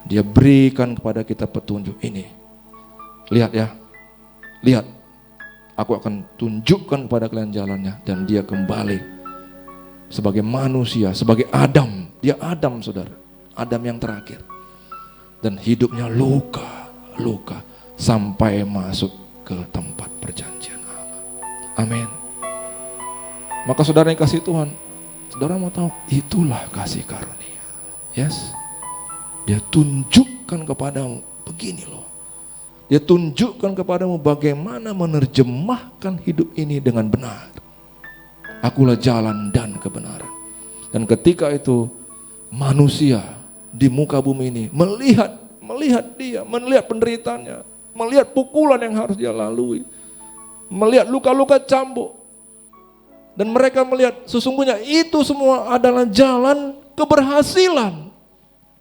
Dia berikan kepada kita petunjuk ini. Lihat ya, lihat. Aku akan tunjukkan kepada kalian jalannya. Dan dia kembali sebagai manusia, sebagai Adam. Dia Adam, saudara, Adam yang terakhir. Dan hidupnya luka sampai masuk ke tempat perjanjian Allah. Amin. Maka saudara yang kasih Tuhan, saudara mau tahu, itulah kasih karunia. Yes, dia tunjukkan kepadamu, begini loh. Dia tunjukkan kepadamu bagaimana menerjemahkan hidup ini dengan benar. Akulah jalan dan kebenaran. Dan ketika itu manusia di muka bumi ini melihat dia, melihat penderitaannya, melihat pukulan yang harus dia lalui, melihat luka-luka cambuk. Dan mereka melihat sesungguhnya itu semua adalah jalan keberhasilan.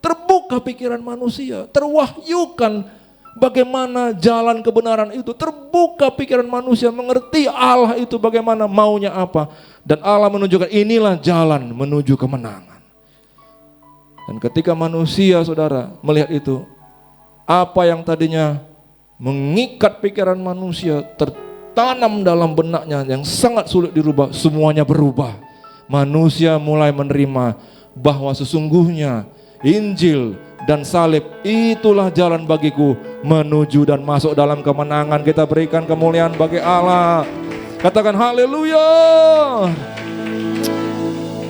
Terbuka pikiran manusia, terwahyukan bagaimana jalan kebenaran itu, terbuka pikiran manusia, mengerti Allah itu bagaimana maunya apa. Dan Allah menunjukkan inilah jalan menuju kemenangan. Dan ketika manusia, saudara, melihat itu, apa yang tadinya mengikat pikiran manusia, tertanam dalam benaknya yang sangat sulit dirubah, semuanya berubah. Manusia mulai menerima bahwa sesungguhnya Injil dan salib itulah jalan bagiku menuju dan masuk dalam kemenangan. Kita berikan kemuliaan bagi Allah. Katakan haleluya.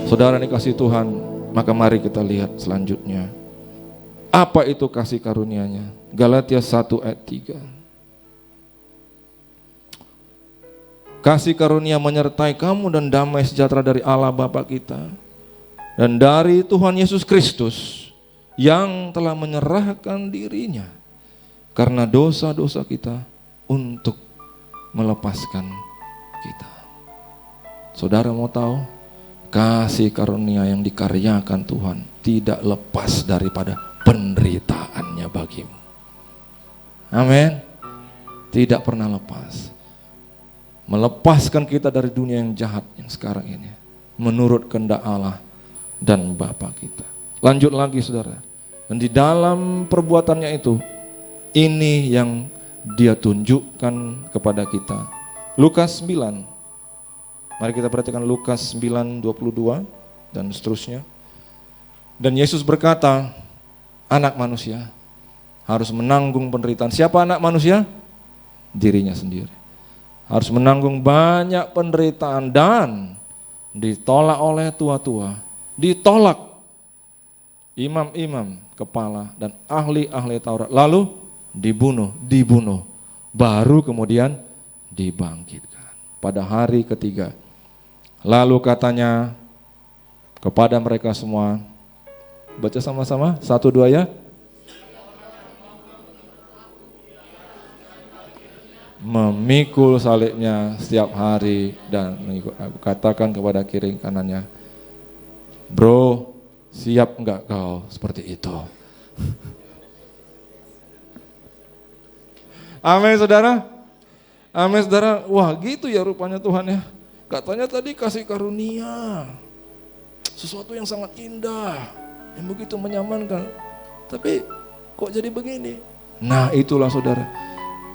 Saudara dikasih Tuhan, maka mari kita lihat selanjutnya. Apa itu kasih karunia-Nya? Galatia 1 ayat 3. Kasih karunia menyertai kamu dan damai sejahtera dari Allah Bapa kita dan dari Tuhan Yesus Kristus yang telah menyerahkan dirinya karena dosa-dosa kita untuk melepaskan kita. Saudara mau tahu, kasih karunia yang dikaryakan Tuhan tidak lepas daripada penderitaannya bagimu. Amin. Tidak pernah lepas. Melepaskan kita dari dunia yang jahat yang sekarang ini menurut kehendak Allah dan Bapa kita. Lanjut lagi saudara. Dan di dalam perbuatannya itu, ini yang dia tunjukkan kepada kita. Lukas 9 Mari kita perhatikan Lukas 9:22 dan seterusnya. Dan Yesus berkata, anak manusia harus menanggung penderitaan. Siapa anak manusia? Dirinya sendiri. Harus menanggung banyak penderitaan dan ditolak oleh tua-tua, ditolak imam-imam kepala dan ahli-ahli Taurat, lalu dibunuh, baru kemudian dibangkitkan pada hari ketiga. Lalu katanya kepada mereka semua, baca sama-sama, 1, 2 ya. Memikul salibnya setiap hari dan mengikut aku. Katakan kepada kiri kanannya, bro, siap enggak kau seperti itu? Amin saudara. Amin saudara. Wah gitu ya rupanya Tuhan ya. Katanya tadi kasih karunia, sesuatu yang sangat indah, yang begitu menyamankan. Tapi kok jadi begini? Nah itulah saudara.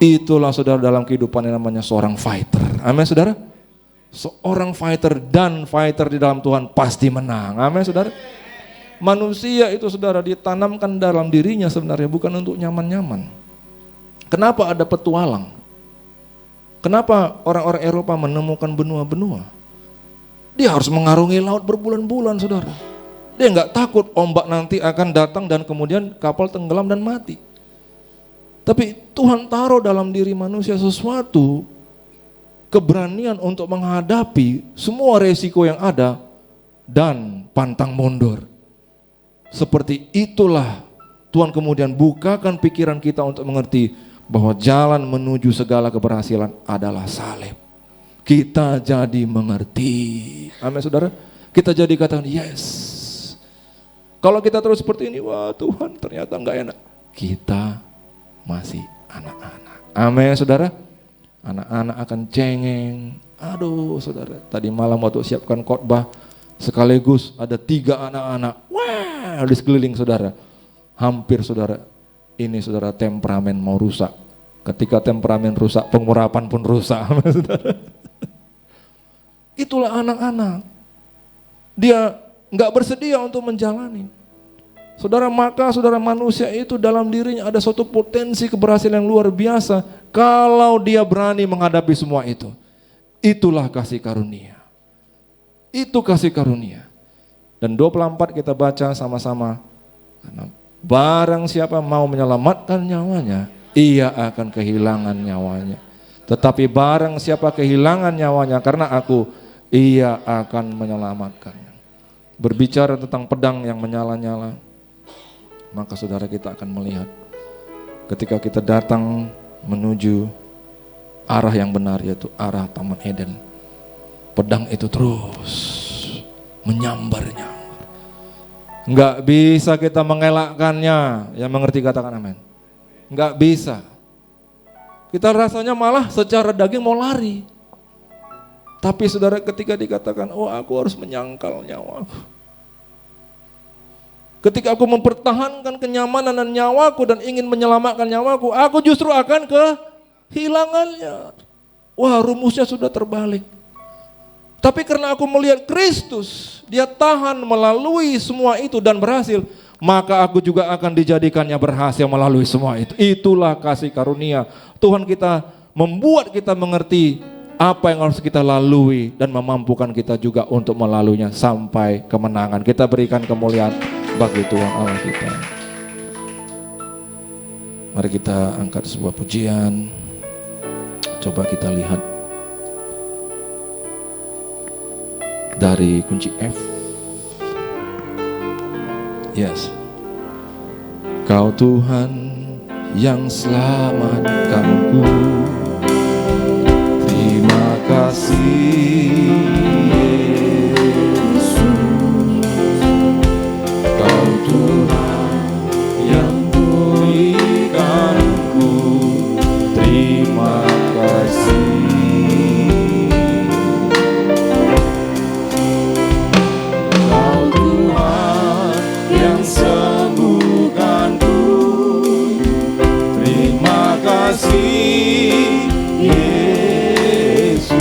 Itulah saudara dalam kehidupan yang namanya seorang fighter. Amin saudara. Seorang fighter dan fighter di dalam Tuhan pasti menang. Amin saudara. Manusia itu saudara ditanamkan dalam dirinya sebenarnya bukan untuk nyaman-nyaman. Kenapa ada petualang? Kenapa orang-orang Eropa menemukan benua-benua? Dia harus mengarungi laut berbulan-bulan saudara. Dia nggak takut ombak nanti akan datang dan kemudian kapal tenggelam dan mati. Tapi Tuhan taruh dalam diri manusia sesuatu keberanian untuk menghadapi semua resiko yang ada dan pantang mundur. Seperti itulah Tuhan kemudian bukakan pikiran kita untuk mengerti bahwa jalan menuju segala keberhasilan adalah salib. Kita jadi mengerti. Amin saudara. Kita jadi katakan yes. Kalau kita terus seperti ini, wah Tuhan ternyata enggak enak. Kita masih anak-anak. Amin saudara. Anak-anak akan cengeng. Aduh saudara, tadi malam waktu siapkan khotbah sekaligus ada 3 anak-anak. Wah, di sekeliling saudara. Hampir saudara, ini saudara temperamen mau rusak. Ketika temperamen rusak, pengurapan pun rusak. Saudara. Itulah anak-anak. Dia nggak bersedia untuk menjalani. Saudara, maka saudara manusia itu dalam dirinya ada suatu potensi keberhasilan yang luar biasa kalau dia berani menghadapi semua itu. Itulah kasih karunia. Itu kasih karunia. Dan 24 kita baca sama-sama. Barang siapa mau menyelamatkan nyawanya, ia akan kehilangan nyawanya. Tetapi barang siapa kehilangan nyawanya karena aku, ia akan menyelamatkannya. Berbicara tentang pedang yang menyala-nyala, maka saudara kita akan melihat ketika kita datang menuju arah yang benar, yaitu arah Taman Eden, pedang itu terus menyambar-nyambar. Enggak bisa kita mengelakkannya. Yang mengerti katakan amin. Enggak bisa. Kita rasanya malah secara daging mau lari. Tapi saudara ketika dikatakan, oh aku harus menyangkal nyawaku. Ketika aku mempertahankan kenyamanan dan nyawaku dan ingin menyelamatkan nyawaku, aku justru akan kehilangannya. Wah, rumusnya sudah terbalik. Tapi karena aku melihat Kristus, dia tahan melalui semua itu dan berhasil, maka aku juga akan dijadikannya berhasil melalui semua itu. Itulah kasih karunia. Tuhan kita membuat kita mengerti apa yang harus kita lalui dan memampukan kita juga untuk melaluinya sampai kemenangan. Kita berikan kemuliaan bagi Tuhan Allah kita. Mari kita angkat sebuah pujian. Coba kita lihat dari kunci F. Yes. Kau Tuhan yang selamatkanku, terima kasih Yesus. Kau Tuhan yang pulihkanku, terima kasih. Kau Tuhan yang sembuhkanku, terima kasih Yesus.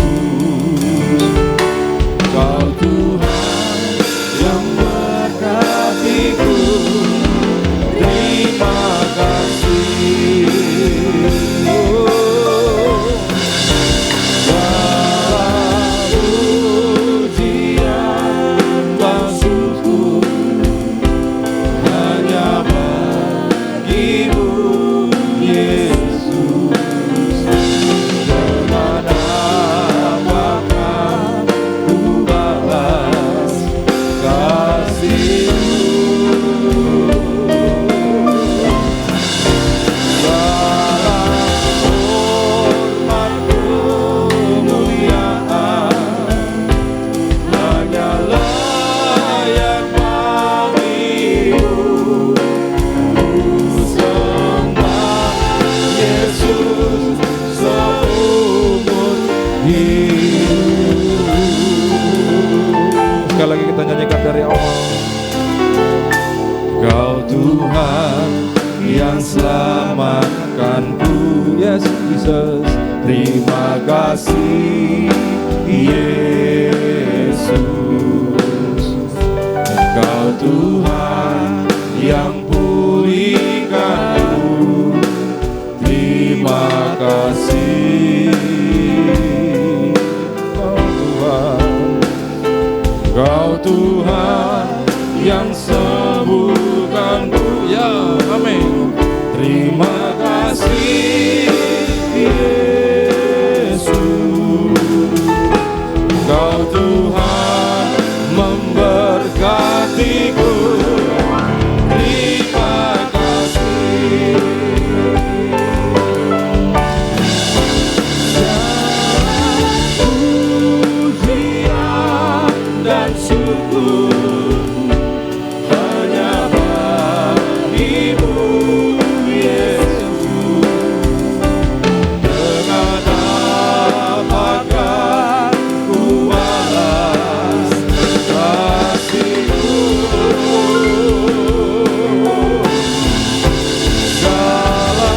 Jesus. Terima kasih Yesus. Engkau Tuhan yang pulihkanku. Terima kasih Engkau Tuhan yang sembuhkanku. Ya, amin. Terima kasih Yesus. Engkau Tuhan memberkatiku. Terima kasih. Pujian dan syukur hanya bagimu Yesus. Dengan apakah ku balas kasih-Mu? Segala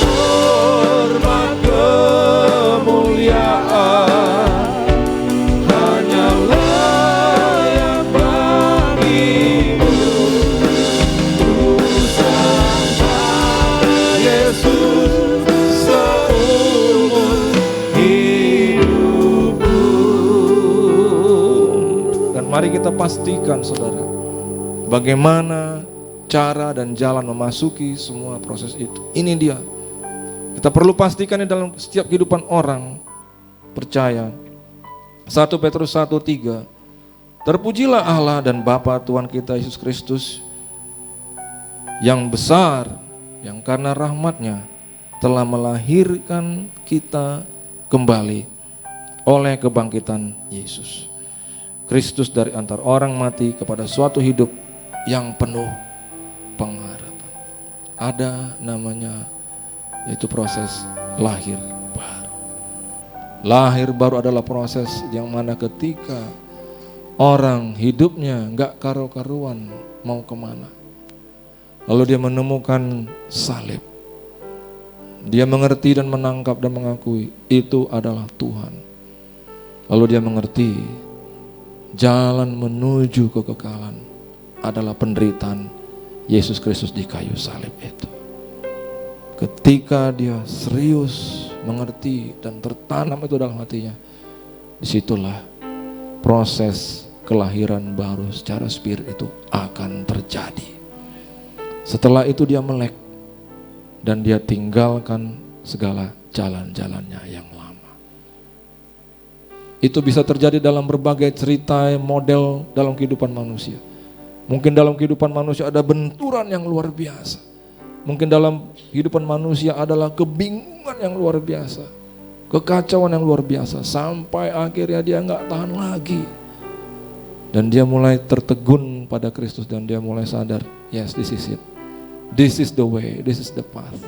hormat kemuliaan hanyalah yang bagimu. Ku sembah Yesus seumur hidupku. Dan mari kita pastikan saudara, bagaimana cara dan jalan memasuki semua proses itu. Ini dia. Kita perlu pastikan ini dalam setiap kehidupan orang percaya. 1 Petrus 1:3. Terpujilah Allah dan Bapa Tuhan kita Yesus Kristus yang besar, yang karena rahmat-Nya telah melahirkan kita kembali oleh kebangkitan Yesus Kristus dari antara orang mati kepada suatu hidup yang penuh pengharapan. Ada namanya yaitu proses lahir baru. Lahir baru adalah proses yang mana ketika orang hidupnya gak karu-karuan mau kemana, lalu dia menemukan salib. Dia mengerti dan menangkap dan mengakui itu adalah Tuhan. Lalu dia mengerti jalan menuju kekekalan adalah penderitaan Yesus Kristus di kayu salib itu. Ketika dia serius mengerti dan tertanam itu dalam hatinya, disitulah proses kelahiran baru secara spirit itu akan terjadi. Setelah itu dia melek dan dia tinggalkan segala jalan-jalannya yang lama. Itu bisa terjadi dalam berbagai cerita model dalam kehidupan manusia. Mungkin dalam kehidupan manusia ada benturan yang luar biasa. Mungkin dalam kehidupan manusia adalah kebingungan yang luar biasa, kekacauan yang luar biasa, sampai akhirnya dia nggak tahan lagi. Dan dia mulai tertegun pada Kristus dan dia mulai sadar, yes, this is it. This is the way, this is the path.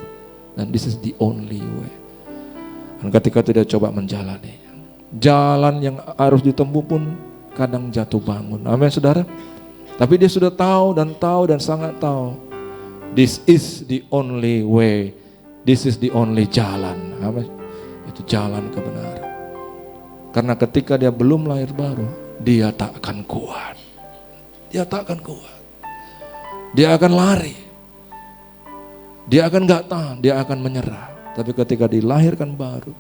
Dan this is the only way. Dan ketika itu dia coba menjalani. Jalan yang harus ditempuh pun kadang jatuh bangun. Amin saudara. Tapi dia sudah tahu dan sangat tahu. This is the only way. This is the only jalan. Amin. Itu jalan kebenaran. Karena ketika dia belum lahir baru, dia tak akan kuat. Dia tak akan kuat. Dia akan lari. Dia akan gak tahan, dia akan menyerah. Tapi ketika dilahirkan baru,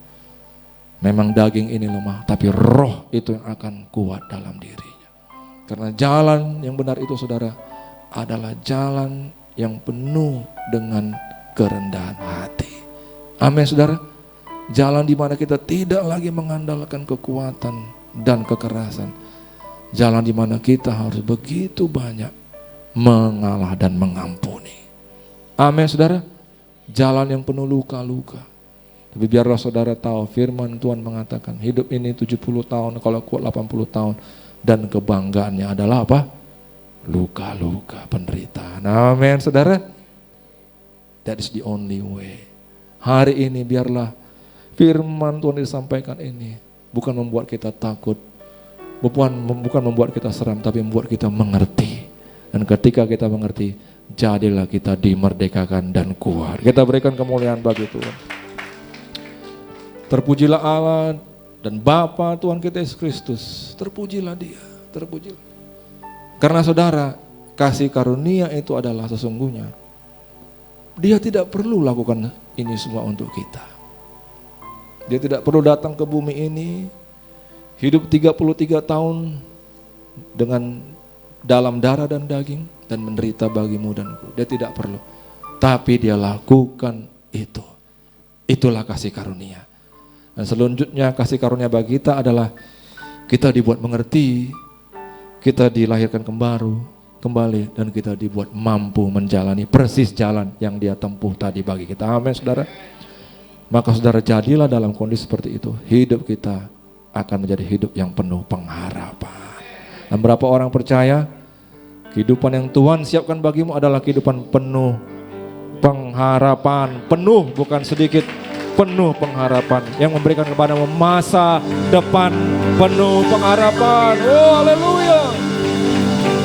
memang daging ini lemah, tapi roh itu yang akan kuat dalam dirinya. Karena jalan yang benar itu saudara, adalah jalan yang penuh dengan kerendahan hati. Amin saudara. Jalan di mana kita tidak lagi mengandalkan kekuatan dan kekerasan. Jalan di mana kita harus begitu banyak mengalah dan mengampuni. Amin saudara. Jalan yang penuh luka-luka. Tapi biarlah saudara tahu firman Tuhan mengatakan hidup ini 70 tahun, kalau kuat 80 tahun. Dan kebanggaannya adalah apa? Luka-luka, penderitaan. Amin saudara. That is the only way. Hari ini biarlah firman Tuhan disampaikan ini bukan membuat kita takut, bukan membuat kita seram, tapi membuat kita mengerti. Dan ketika kita mengerti, jadilah kita dimerdekakan dan kuat. Kita berikan kemuliaan bagi Tuhan. Terpujilah Allah dan Bapa Tuhan kita Yesus Kristus. Terpujilah Dia, terpujilah. Karena saudara, kasih karunia itu adalah sesungguhnya Dia tidak perlu lakukan ini semua untuk kita. Dia tidak perlu datang ke bumi ini, hidup 33 tahun dengan dalam darah dan daging dan menderita bagimu dan ku. Dia tidak perlu. Tapi Dia lakukan itu. Itulah kasih karunia. Dan selanjutnya kasih karunia bagi kita adalah kita dibuat mengerti, kita dilahirkan kembali dan kita dibuat mampu menjalani persis jalan yang Dia tempuh tadi bagi kita. Amin saudara. Maka saudara jadilah dalam kondisi seperti itu. Hidup kita akan menjadi hidup yang penuh pengharapan. Dan berapa orang percaya kehidupan yang Tuhan siapkan bagimu adalah kehidupan penuh pengharapan. Penuh bukan sedikit, penuh pengharapan yang memberikan kepadamu masa depan penuh pengharapan. Oh haleluya.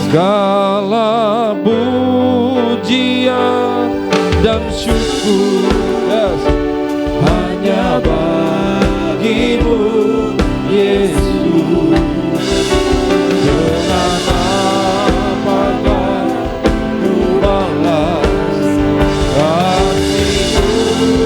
Segala pujian dan syukur, yes, hanya bagimu Yesus. Dengan apakah ku balas kasih-Mu?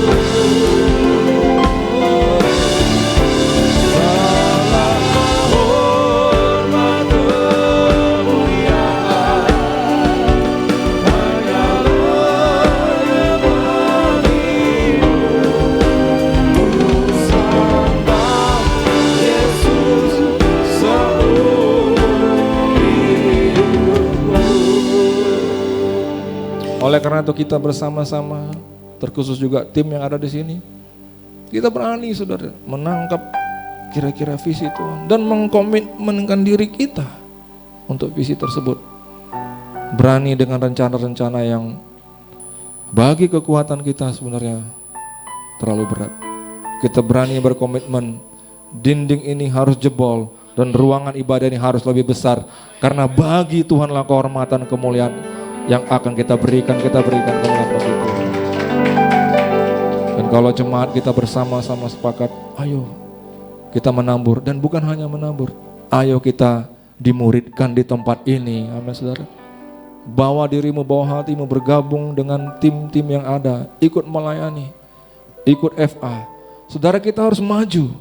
Oleh karena itu kita bersama-sama, terkhusus juga tim yang ada di sini, kita berani saudara menangkap kira-kira visi Tuhan dan mengkomitmenkan diri kita untuk visi tersebut. Berani dengan rencana-rencana yang bagi kekuatan kita sebenarnya terlalu berat. Kita berani berkomitmen, dinding ini harus jebol dan ruangan ibadah ini harus lebih besar, karena bagi Tuhanlah kehormatan kemuliaan yang akan kita berikan kemuliaan bagi Tuhan. Dan kalau jemaat kita bersama-sama sepakat, ayo kita menabur, dan bukan hanya menabur, ayo kita dimuridkan di tempat ini. Amin saudara. Bawa dirimu, bawa hatimu, bergabung dengan tim-tim yang ada, ikut melayani, ikut FA. Saudara, kita harus maju.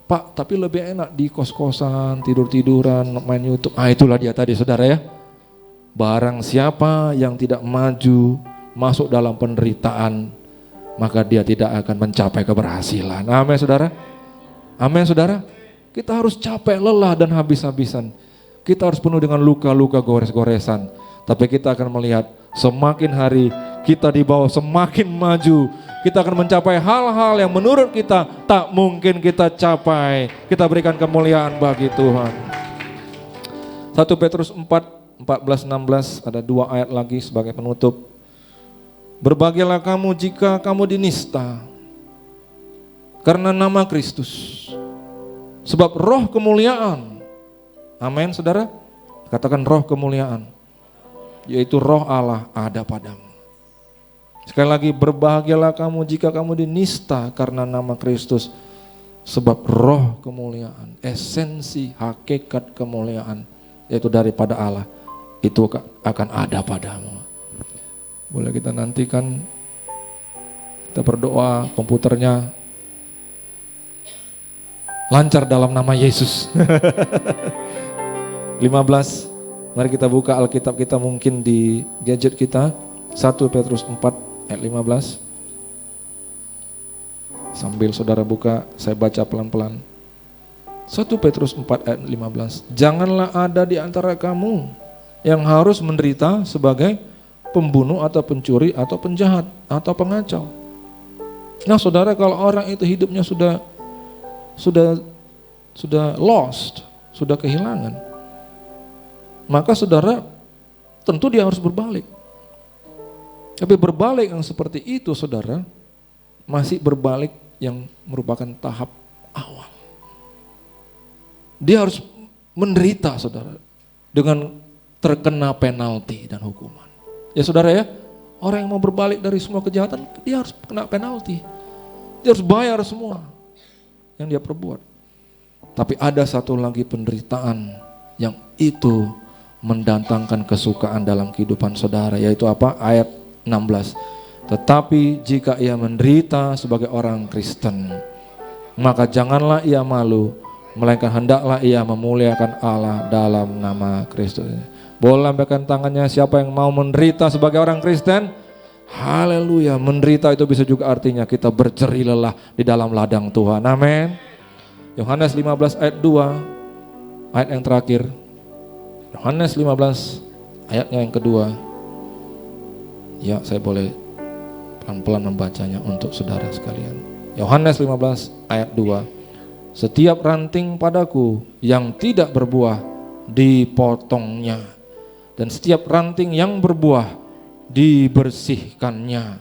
Pak, tapi lebih enak di kos-kosan, tidur-tiduran, main YouTube. Itulah dia tadi saudara ya. Barang siapa yang tidak maju masuk dalam penderitaan, maka dia tidak akan mencapai keberhasilan. Amin saudara. Amin saudara. Kita harus capek, lelah dan habis-habisan. Kita harus penuh dengan luka-luka, gores-goresan. Tapi kita akan melihat semakin hari kita di bawah semakin maju. Kita akan mencapai hal-hal yang menurut kita tak mungkin kita capai. Kita berikan kemuliaan bagi Tuhan. 1 Petrus 4:14-16, ada 2 ayat lagi sebagai penutup. Berbahagialah kamu jika kamu dinista karena nama Kristus, sebab roh kemuliaan, amin saudara, katakan roh kemuliaan, yaitu roh Allah ada padamu. Sekali lagi, berbahagialah kamu jika kamu dinista karena nama Kristus, sebab roh kemuliaan, esensi hakikat kemuliaan, yaitu daripada Allah, itu akan ada padamu. Boleh kita nantikan, kita berdoa, komputernya lancar dalam nama Yesus. 15, mari kita buka Alkitab kita mungkin di gadget kita, 1 Petrus 4 ayat 15. Sambil saudara buka, saya baca pelan-pelan. 1 Petrus 4 ayat 15. Janganlah ada di antara kamu yang harus menderita sebagai pembunuh atau pencuri atau penjahat atau pengacau. Nah saudara, kalau orang itu hidupnya sudah lost, sudah kehilangan, maka saudara tentu dia harus berbalik. Tapi berbalik yang seperti itu saudara, masih berbalik yang merupakan tahap awal. Dia harus menderita saudara, dengan terkena penalti dan hukuman. Ya saudara ya, orang yang mau berbalik dari semua kejahatan, dia harus kena penalti. Dia harus bayar semua. yang dia perbuat. Tapi ada satu lagi penderitaan yang itu mendatangkan kesukaan dalam kehidupan saudara, yaitu apa? Ayat 16. Tetapi jika ia menderita sebagai orang Kristen, maka janganlah ia malu, melainkan hendaklah ia memuliakan Allah dalam nama Kristus. Boleh lambaikan tangannya siapa yang mau menderita sebagai orang Kristen? Haleluya. Menderita itu bisa juga artinya kita berjerih lelah di dalam ladang Tuhan. Amin. Yohanes 15 ayat 2, ayat yang terakhir. Yohanes 15 ayatnya yang kedua. Ya, saya boleh pelan-pelan membacanya untuk saudara sekalian. Yohanes 15 ayat 2. Setiap ranting padaku yang tidak berbuah dipotongnya, dan setiap ranting yang berbuah dibersihkannya,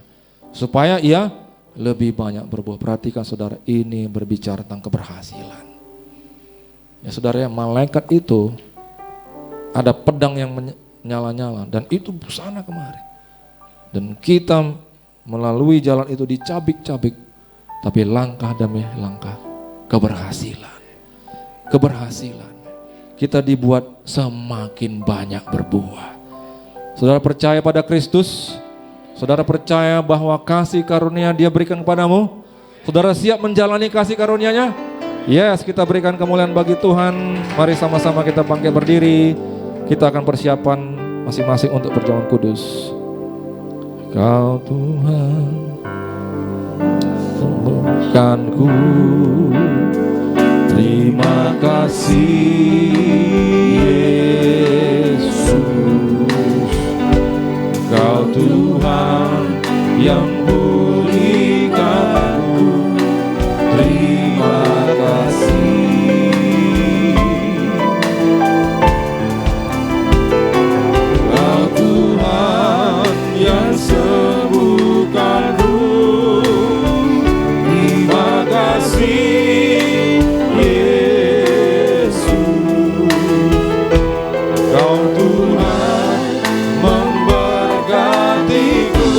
supaya ia lebih banyak berbuah. Perhatikan saudara, ini berbicara tentang keberhasilan. Ya saudara, ya, malaikat itu ada pedang yang menyala-nyala dan itu busana kemari. Dan kita melalui jalan itu dicabik-cabik, tapi langkah demi langkah keberhasilan. Keberhasilan. Kita dibuat semakin banyak berbuah. Saudara percaya pada Kristus? Saudara percaya bahwa kasih karunia Dia berikan kepadamu? Saudara siap menjalani kasih karunia-Nya? Yes, kita berikan kemuliaan bagi Tuhan. Mari sama-sama kita bangkit berdiri. Kita akan persiapan masing-masing untuk perjamuan kudus. Kau Tuhan sembuhkanku, terima kasih Yesus. Kau Tuhan yang pulihkanku, terima kasih. Kau Tuhan yang sembuhkanku, terima kasih Yesus. Kau Tuhan memberkatiku,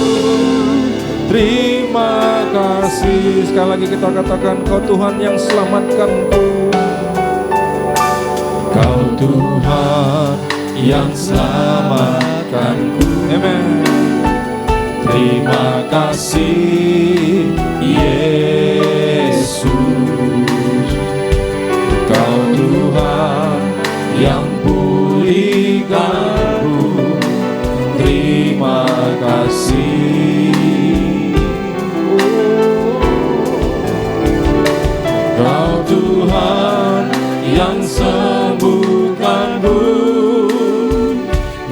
terima kasih. Sekali lagi kita katakan, Kau Tuhan yang selamatkanku. Kau Tuhan yang selamatkanku. Amen. Terima kasih Yesus. Kau Tuhan yang pulihkanku, terima kasih. Kau Tuhan yang sembuhkanku,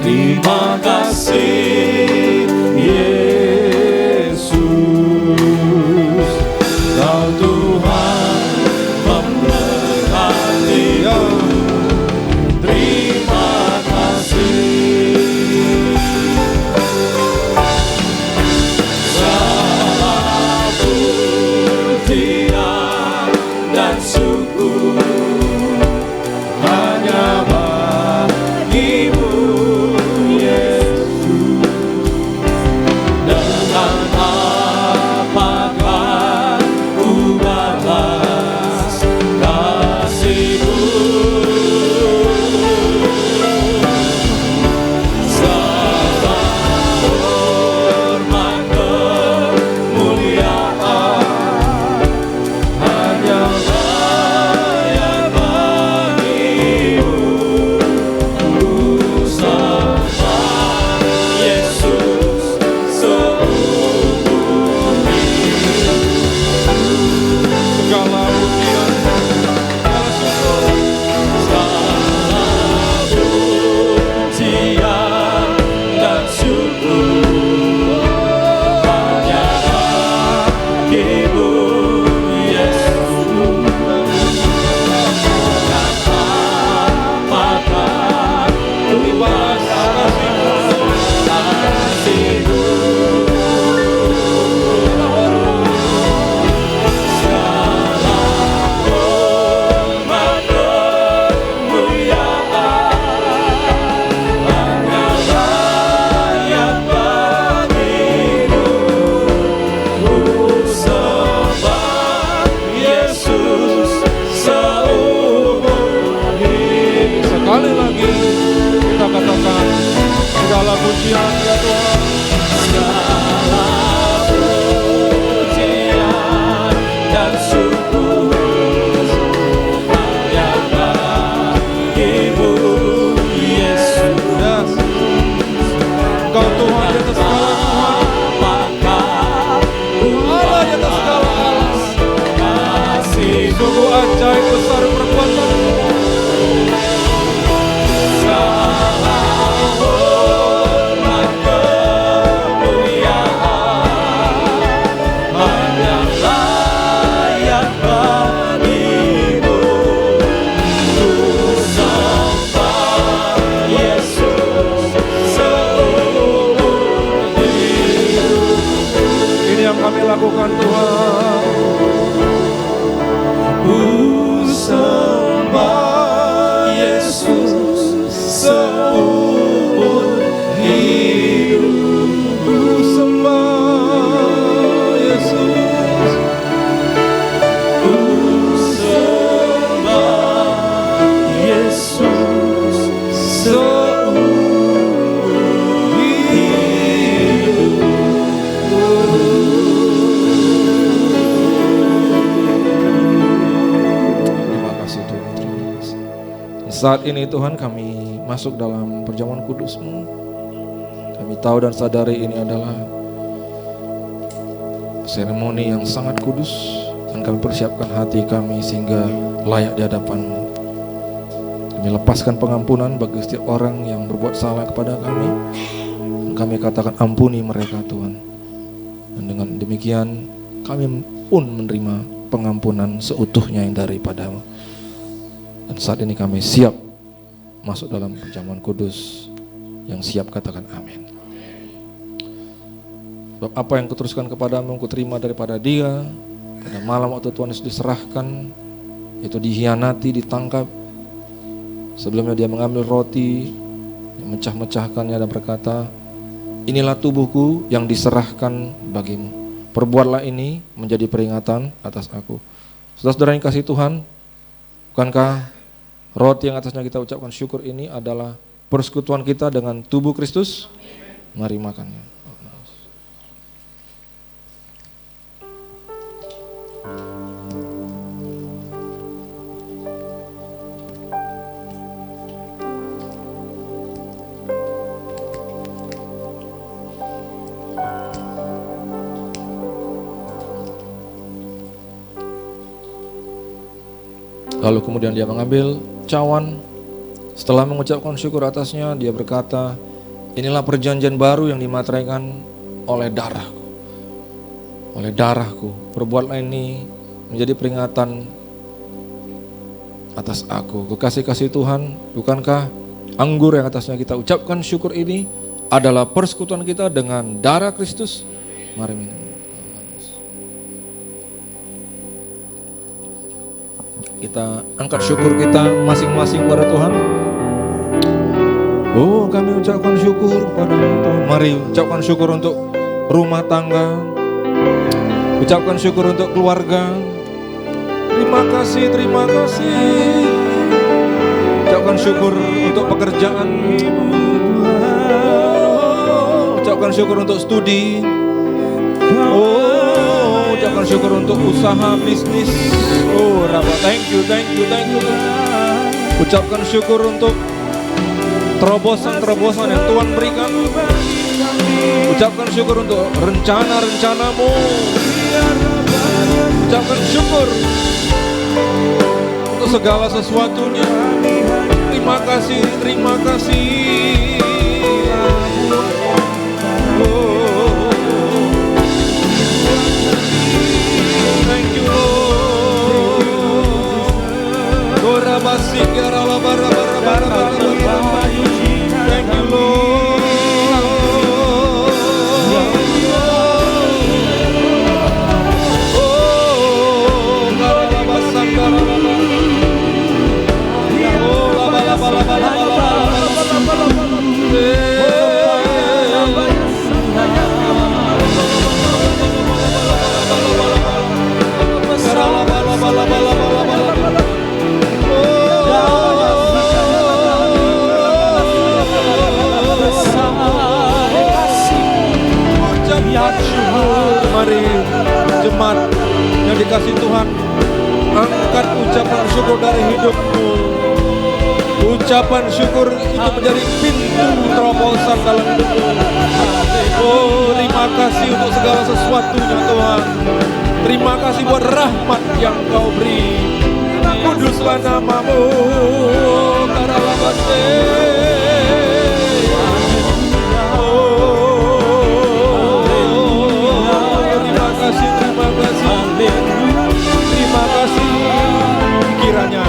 terima kasih Yesus. pujian ya Tuhan. Segala pujian dan syukur hanya bagimu, Yesus. Yes. Engkau Tuhan di atas segala Tuhan. Allah di atas segala Allah. Sungguh ajaib besar perbuatan-Mu. Ini yang kami lakukan Tuhan. Ku sembah Yesus seumur hidup. Ku sembah Yesus. Ku sembah Yesus seumur hidup. Terima kasih Tuhan. Terima kasih. Saat ini Tuhan kami masuk dalam perjamuan kudus-Mu. Kami tahu dan sadari ini adalah seremoni yang sangat kudus, dan kami persiapkan hati kami sehingga layak di hadapan-Mu. Kami lepaskan pengampunan bagi setiap orang yang berbuat salah kepada kami, dan kami katakan ampuni mereka Tuhan. Dan dengan demikian kami pun menerima pengampunan seutuhnya yang daripada-Mu. Dan saat ini kami siap masuk dalam perjamuan kudus. Yang siap katakan amin. Sebab apa yang kuteruskan kepadamu, kuterima daripada Dia. Pada malam waktu Tuhan Yesus diserahkan, itu dihianati, ditangkap. Sebelumnya Dia mengambil roti, memecah-mecahkannya dan berkata, inilah tubuhku yang diserahkan bagimu. Perbuatlah ini menjadi peringatan atas aku. Saudara-saudara yang kasih Tuhan, bukankah roti yang atasnya kita ucapkan syukur ini adalah persekutuan kita dengan tubuh Kristus? Mari makannya. Lalu kemudian Dia mengambil cawan. Setelah mengucapkan syukur atasnya, Dia berkata, inilah perjanjian baru yang dimateraikan oleh darahku. Oleh darahku. Perbuatlah ini menjadi peringatan atas aku. Kekasih-kasih Tuhan, bukankah anggur yang atasnya kita ucapkan syukur ini adalah persekutuan kita dengan darah Kristus? Mari minum. Kita angkat syukur kita masing-masing kepada Tuhan. Oh, kami ucapkan syukur kepada Tuhan. Mari ucapkan syukur untuk rumah tangga. Ucapkan syukur untuk keluarga. Terima kasih, terima kasih. Ucapkan syukur untuk pekerjaan. Ucapkan syukur untuk studi. Oh, ucapkan syukur untuk usaha bisnis. Oh, Rabbah, thank you. Ucapkan syukur untuk terobosan-terobosan yang Tuhan berikan. Ucapkan syukur untuk rencana-rencanamu. Ucapkan syukur untuk segala sesuatunya. Terima kasih, terima kasih. Oh, thank you Lord. Thank you Lord. jemaat yang dikasih Tuhan, angkat ucapan syukur dari hidupmu. Ucapan syukur itu menjadi pintu terobosan dalam hidupmu. Oh, terima kasih untuk segala sesuatunya Tuhan. Terima kasih buat rahmat yang Kau beri. Kuduslah namamu, Karalabase. Terima kasih. Terima kasih kiranya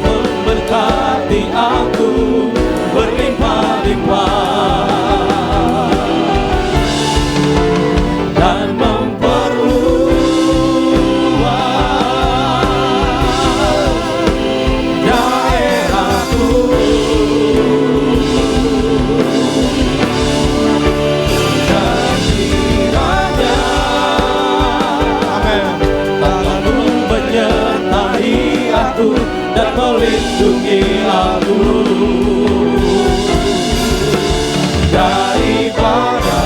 memberkati aku berlimpah-limpah dan memperluas daerahku. Dan kiranya tanganmu menyertai aku dan melindungi aku daripada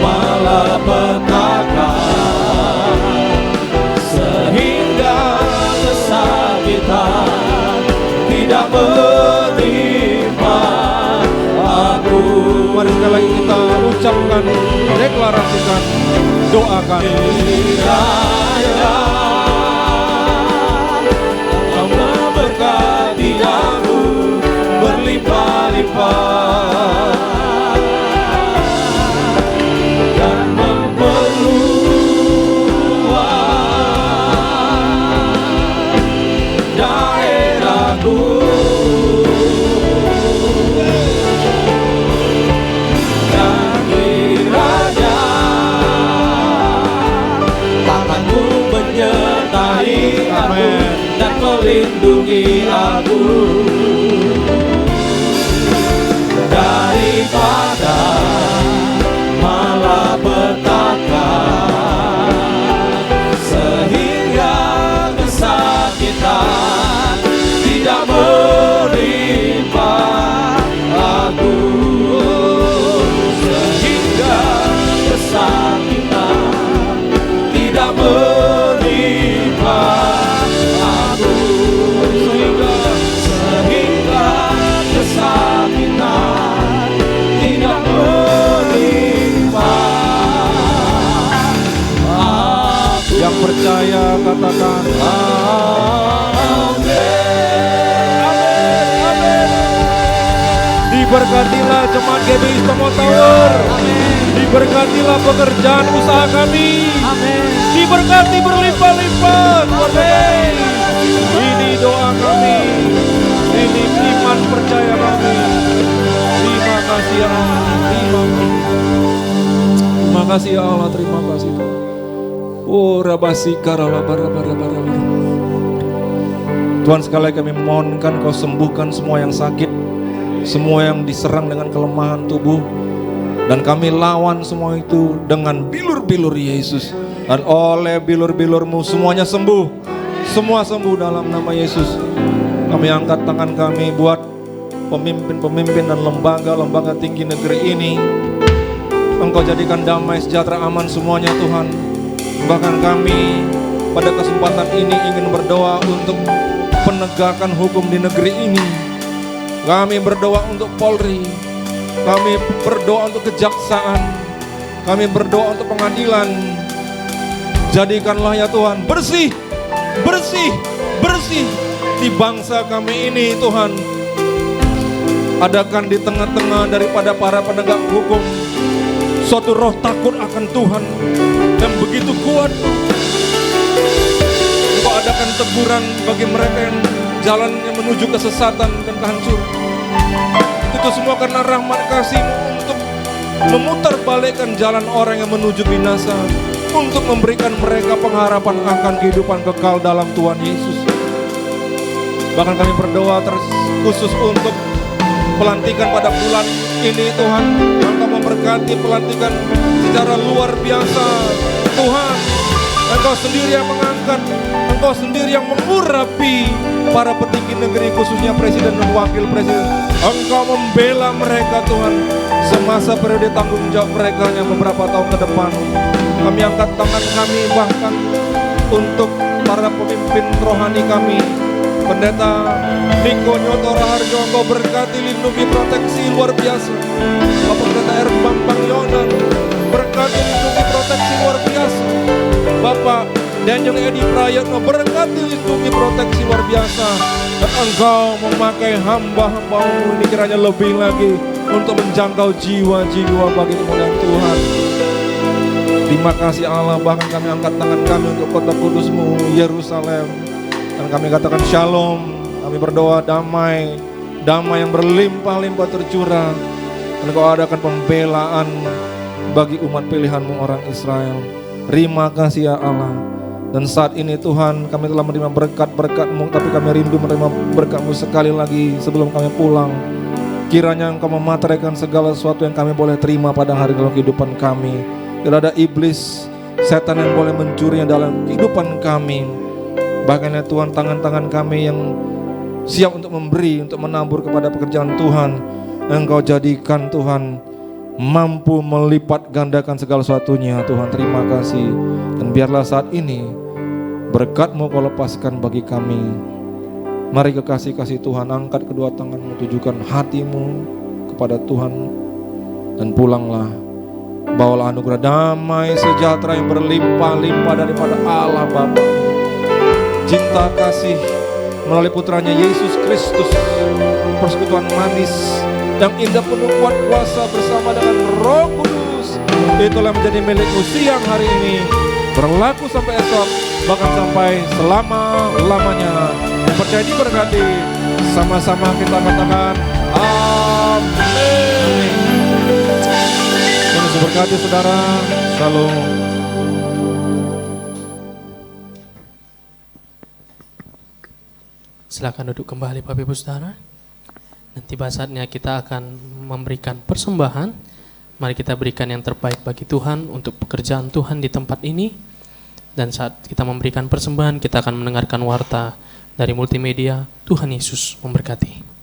malapetaka, sehingga kesakitan tidak menimpa aku. Mari sekali lagi kita ucapkan, deklarasikan, doakan. Kiranya Kau memberkati aku berlimpah-limpah dan memperluas daerahku. Dan kiranya tanganmu menyertai aku dan melindungi aku daripada malapetaka, sehingga kesakitan tidak menimpa aku, sehingga kesakitan tidak menimpa aku, sehingga kesakitan tidak menimpa aku. Yang percaya katakan Amin. diberkatilah jemaat GBI Tomo Tower. Diberkatilah pekerjaan usaha kami. Diberkati berlimpah-limpah. Ini doa kami. Ini iman percaya kami. Terima kasih ya Allah. Terima kasih ya Allah. Terima kasih. Oh rabasi karala bara. Tuhan, sekali lagi kami mohonkan Kau sembuhkan semua yang sakit, semua yang diserang dengan kelemahan tubuh, dan kami lawan semua itu dengan bilur-bilur Yesus. Dan oleh bilur-bilur-Mu semuanya sembuh, semua sembuh dalam nama Yesus. Kami angkat tangan kami buat pemimpin-pemimpin dan lembaga-lembaga tinggi negeri ini. Engkau jadikan damai, sejahtera, aman semuanya Tuhan. Bahkan kami pada kesempatan ini ingin berdoa untuk penegakan hukum di negeri ini. Kami berdoa untuk Polri, kami berdoa untuk kejaksaan, kami berdoa untuk pengadilan. Jadikanlah ya Tuhan bersih di bangsa kami ini Tuhan. Adakan di tengah-tengah daripada para penegak hukum suatu roh takut akan Tuhan yang begitu kuat. Engkau adakan teguran bagi mereka yang jalan yang menuju kesesatan dan kehancuran. Itu semua karena rahmat kasih-Mu untuk memutarbalikkan jalan orang yang menuju binasa, untuk memberikan mereka pengharapan akan kehidupan kekal dalam Tuhan Yesus. Bahkan kami berdoa khusus untuk pelantikan pada bulan ini Tuhan. Engkau memberkati pelantikan secara luar biasa Tuhan. Engkau sendiri yang mengangkat, Engkau sendiri yang mengurapi para petinggi negeri, khususnya presiden dan wakil presiden. Engkau membela mereka Tuhan semasa periode tanggung jawab mereka yang beberapa tahun ke depan. Kami angkat tangan kami bahkan untuk para pemimpin rohani kami. Pendeta Niko Nyoto Raharjo, Engkau berkati, lindungi, proteksi luar biasa. Bapak Pendeta Erik Bambang Yonan, berkati, lindungi, proteksi luar biasa. Bapak Daniel Edi Prayatno, berkati, lindungi, proteksi luar biasa. Dan Engkau memakai hamba-hamba-Mu ini kiranya lebih lagi untuk menjangkau jiwa-jiwa bagi kemuliaan Tuhan. Terima kasih Allah, bahkan kami angkat tangan kami untuk kota kudus-Mu, Yerusalem. Dan kami katakan shalom, kami berdoa damai, damai yang berlimpah-limpah tercurah. Dan Kau adakan pembelaan bagi umat pilihan-Mu orang Israel. Terima kasih ya Allah. Dan saat ini Tuhan, kami telah menerima berkat-berkat-Mu, tapi kami rindu menerima berkat-Mu sekali lagi sebelum kami pulang. Kiranya Engkau memateraikan segala sesuatu yang kami boleh terima pada hari dalam kehidupan kami. Tidak ada iblis, setan yang boleh mencurinya dalam kehidupan kami. Bahkan ya Tuhan, tangan-tangan kami yang siap untuk memberi, untuk menabur kepada pekerjaan Tuhan, Engkau jadikan Tuhan mampu melipat gandakan segala sesuatunya. Tuhan, terima kasih. Dan biarlah saat ini berkat-Mu Kau lepaskan bagi kami. Mari kekasih-kasih Tuhan, angkat kedua tangan-Mu, tujukan hati-Mu kepada Tuhan, dan pulanglah. Bawalah anugerah damai sejahtera yang berlimpah-limpah daripada Allah Bapa, cinta kasih melalui putranya Yesus Kristus, persekutuan manis yang indah penuh kuat kuasa bersama dengan Roh Kudus, itulah menjadi milikmu siang hari ini, berlaku sampai esok, bahkan sampai selama-lamanya. Percaya diberkati, sama-sama kita katakan amin. Tuhan berkati saudara, shalom. Silakan duduk kembali Bapak Ibu Saudara. Nanti saatnya kita akan memberikan persembahan. Mari kita berikan yang terbaik bagi Tuhan untuk pekerjaan Tuhan di tempat ini. Dan saat kita memberikan persembahan, kita akan mendengarkan warta dari multimedia. Tuhan Yesus memberkati.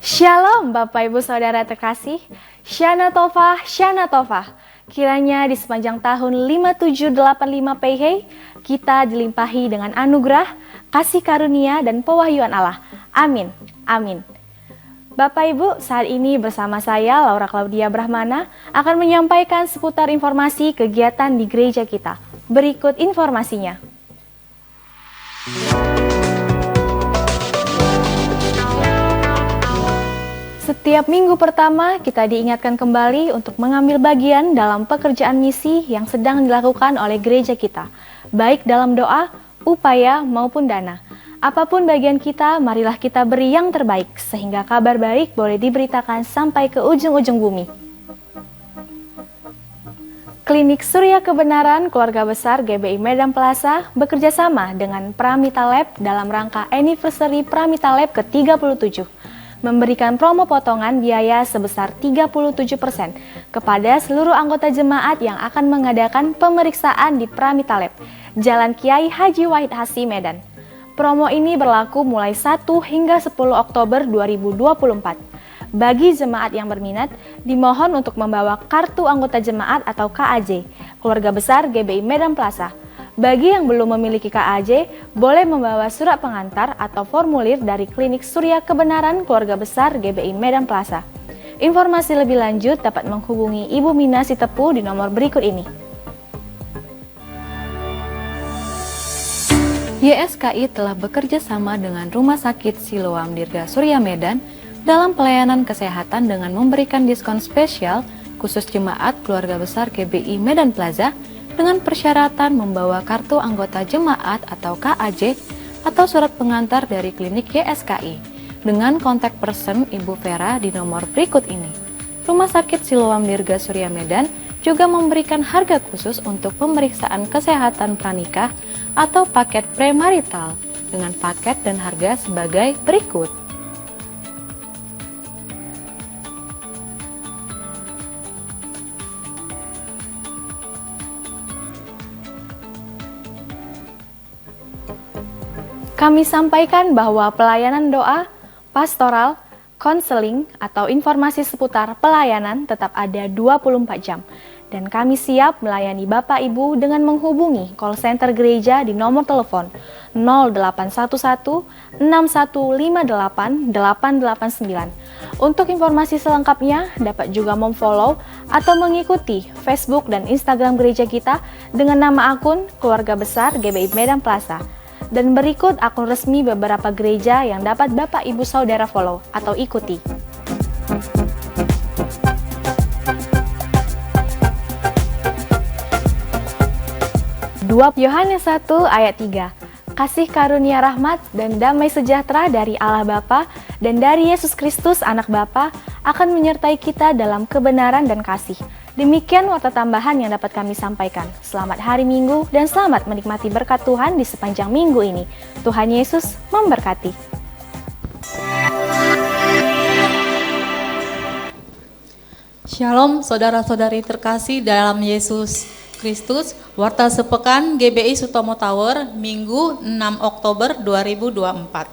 Shalom Bapak Ibu Saudara terkasih, Shana Tova, Shana Tova. Kiranya di sepanjang tahun 5785 PH, kita dilimpahi dengan anugerah, kasih karunia, dan pewahyuan Allah. Amin, amin. Bapak Ibu, saat ini bersama saya, Laura Claudia Brahmana, akan menyampaikan seputar informasi kegiatan di gereja kita. Berikut informasinya. Setiap minggu pertama, kita diingatkan kembali untuk mengambil bagian dalam pekerjaan misi yang sedang dilakukan oleh gereja kita, baik dalam doa, upaya, maupun dana. Apapun bagian kita, marilah kita beri yang terbaik, sehingga kabar baik boleh diberitakan sampai ke ujung-ujung bumi. Klinik Surya Kebenaran Keluarga Besar GBI Medan Plaza bekerja sama dengan Pramita Lab dalam rangka anniversary Pramita Lab ke-37. Memberikan promo potongan biaya sebesar 37% kepada seluruh anggota jemaat yang akan mengadakan pemeriksaan di Pramita Lab, Jalan Kiai Haji Wahid Hasyim Medan. Promo ini berlaku mulai 1 hingga 10 Oktober 2024. Bagi jemaat yang berminat, dimohon untuk membawa kartu anggota jemaat atau KAJ, Keluarga Besar GBI Medan Plaza. Bagi yang belum memiliki KAJ, boleh membawa surat pengantar atau formulir dari Klinik Surya Kebenaran Keluarga Besar GBI Medan Plaza. Informasi lebih lanjut dapat menghubungi Ibu Mina Sitepu di nomor berikut ini. YSKI telah bekerja sama dengan Rumah Sakit Siloam Dirga Surya Medan dalam pelayanan kesehatan dengan memberikan diskon spesial khusus jemaat Keluarga Besar GBI Medan Plaza dengan persyaratan membawa kartu anggota jemaat atau KAJ atau surat pengantar dari klinik YSKI dengan kontak person Ibu Vera di nomor berikut ini. Rumah Sakit Siloam Dirga Surya Medan juga memberikan harga khusus untuk pemeriksaan kesehatan pranikah atau paket premarital dengan paket dan harga sebagai berikut. Kami sampaikan bahwa pelayanan doa, pastoral, konseling, atau informasi seputar pelayanan tetap ada 24 jam. Dan kami siap melayani Bapak Ibu dengan menghubungi call center gereja di nomor telepon 0811 6158 889. Untuk informasi selengkapnya dapat juga memfollow atau mengikuti Facebook dan Instagram gereja kita dengan nama akun Keluarga Besar GBI Medan Plaza. Dan berikut akun resmi beberapa gereja yang dapat Bapak Ibu Saudara follow atau ikuti. Yohanes 1 ayat 3. Kasih karunia rahmat dan damai sejahtera dari Allah Bapa dan dari Yesus Kristus Anak Bapa akan menyertai kita dalam kebenaran dan kasih. Demikian warta tambahan yang dapat kami sampaikan. Selamat hari Minggu dan selamat menikmati berkat Tuhan di sepanjang minggu ini. Tuhan Yesus memberkati. Shalom saudara-saudari terkasih dalam Yesus Kristus. Warta sepekan GBI Sutomo Tower, Minggu 6 Oktober 2024.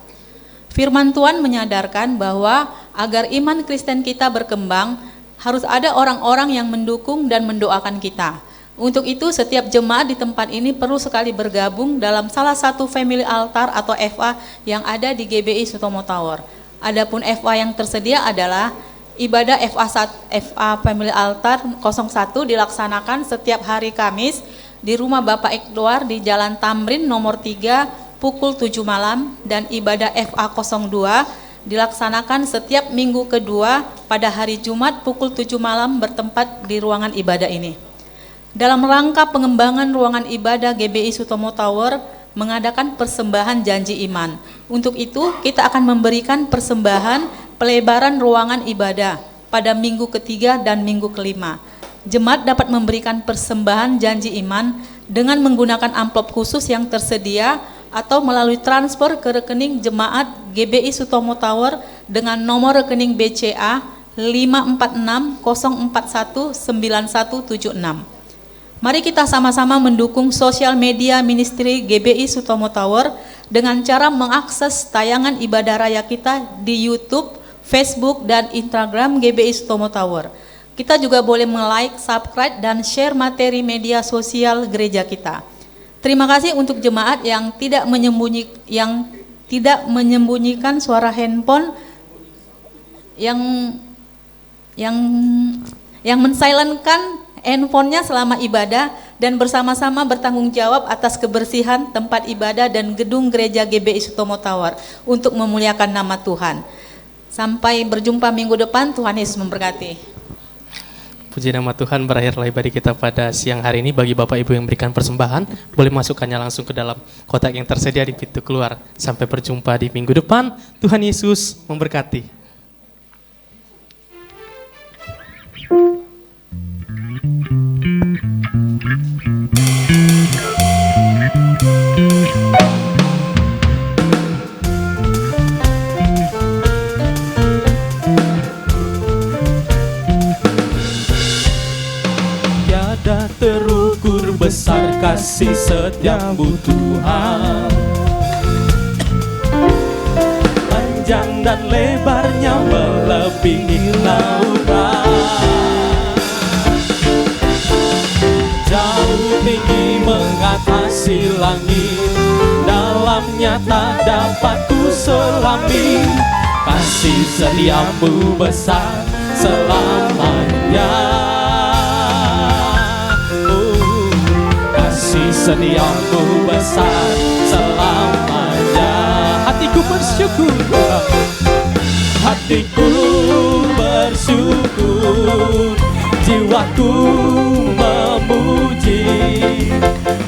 Firman Tuhan menyadarkan bahwa agar iman Kristen kita berkembang, harus ada orang-orang yang mendukung dan mendoakan kita. Untuk itu setiap jemaat di tempat ini perlu sekali bergabung dalam salah satu family altar atau FA yang ada di GBI Sutomo Tower. Adapun FA yang tersedia adalah ibadah FA Family Altar 01 dilaksanakan setiap hari Kamis di rumah Bapak Ikdoar di Jalan Tamrin nomor 3 pukul 7 malam, dan ibadah FA 02 dilaksanakan setiap minggu kedua pada hari Jumat pukul 7 malam bertempat di ruangan ibadah ini. Dalam rangka pengembangan ruangan ibadah GBI Sutomo Tower mengadakan persembahan janji iman. Untuk itu kita akan memberikan persembahan pelebaran ruangan ibadah pada minggu ketiga dan minggu kelima. Jemaat dapat memberikan persembahan janji iman dengan menggunakan amplop khusus yang tersedia atau melalui transfer ke rekening jemaat GBI Sutomo Tower dengan nomor rekening BCA 546-041-9176. Mari kita sama-sama mendukung sosial media ministry GBI Sutomo Tower dengan cara mengakses tayangan ibadah raya kita di YouTube, Facebook, dan Instagram GBI Sutomo Tower. Kita juga boleh like, subscribe, dan share materi media sosial gereja kita. Terima kasih untuk jemaat yang tidak menyembunyikan suara handphone, yang mensilentkan handphonenya selama ibadah dan bersama-sama bertanggung jawab atas kebersihan tempat ibadah dan gedung gereja GBI Sutomo Tower untuk memuliakan nama Tuhan. Sampai berjumpa minggu depan, Tuhan Yesus memberkati. Puji nama Tuhan, berakhirlah ibadah kita pada siang hari ini. Bagi Bapak Ibu yang berikan persembahan, boleh masukkannya langsung ke dalam kotak yang tersedia di pintu keluar. Sampai berjumpa di minggu depan, Tuhan Yesus memberkati. Terukur besar kasih setiamu Tuhan, panjang dan lebarnya melebihi lautan, jauh tinggi mengatasi langit, dalamnya tak dapat ku selami. Kasih setiamu besar selamanya, setiamu besar selamanya. Hatiku bersyukur, hatiku bersyukur, jiwaku memuji,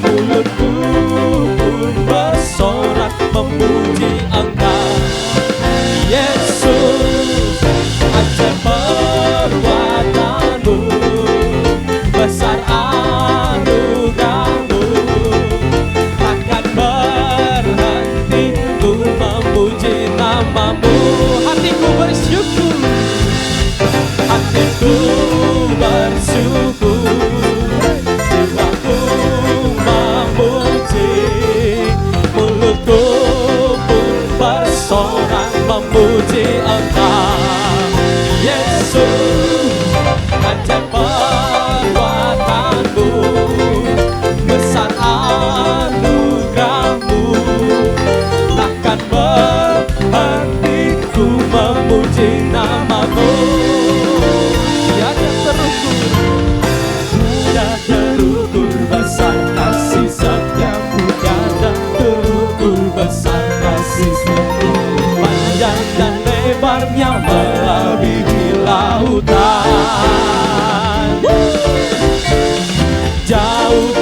mulutku pun bersorak memuji Engkau Yesus. Ajaib perbuatanmu, besar anugerahmu, namamu. Hatiku bersyukur, hatiku bersyukur, jiwaku memuji,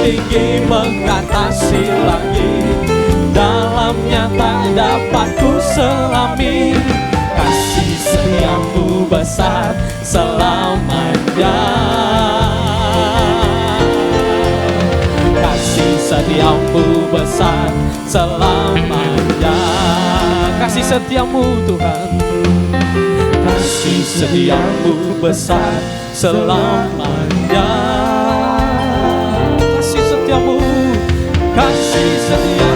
tinggi mengatasi langit, dalamnya tak dapat ku selami. Kasih setiamu besar selamanya. Kasih setiamu besar selamanya. Kasih setiamu Tuhan, kasih setiamu besar selamanya. Kasih setiamu, kasih setiamu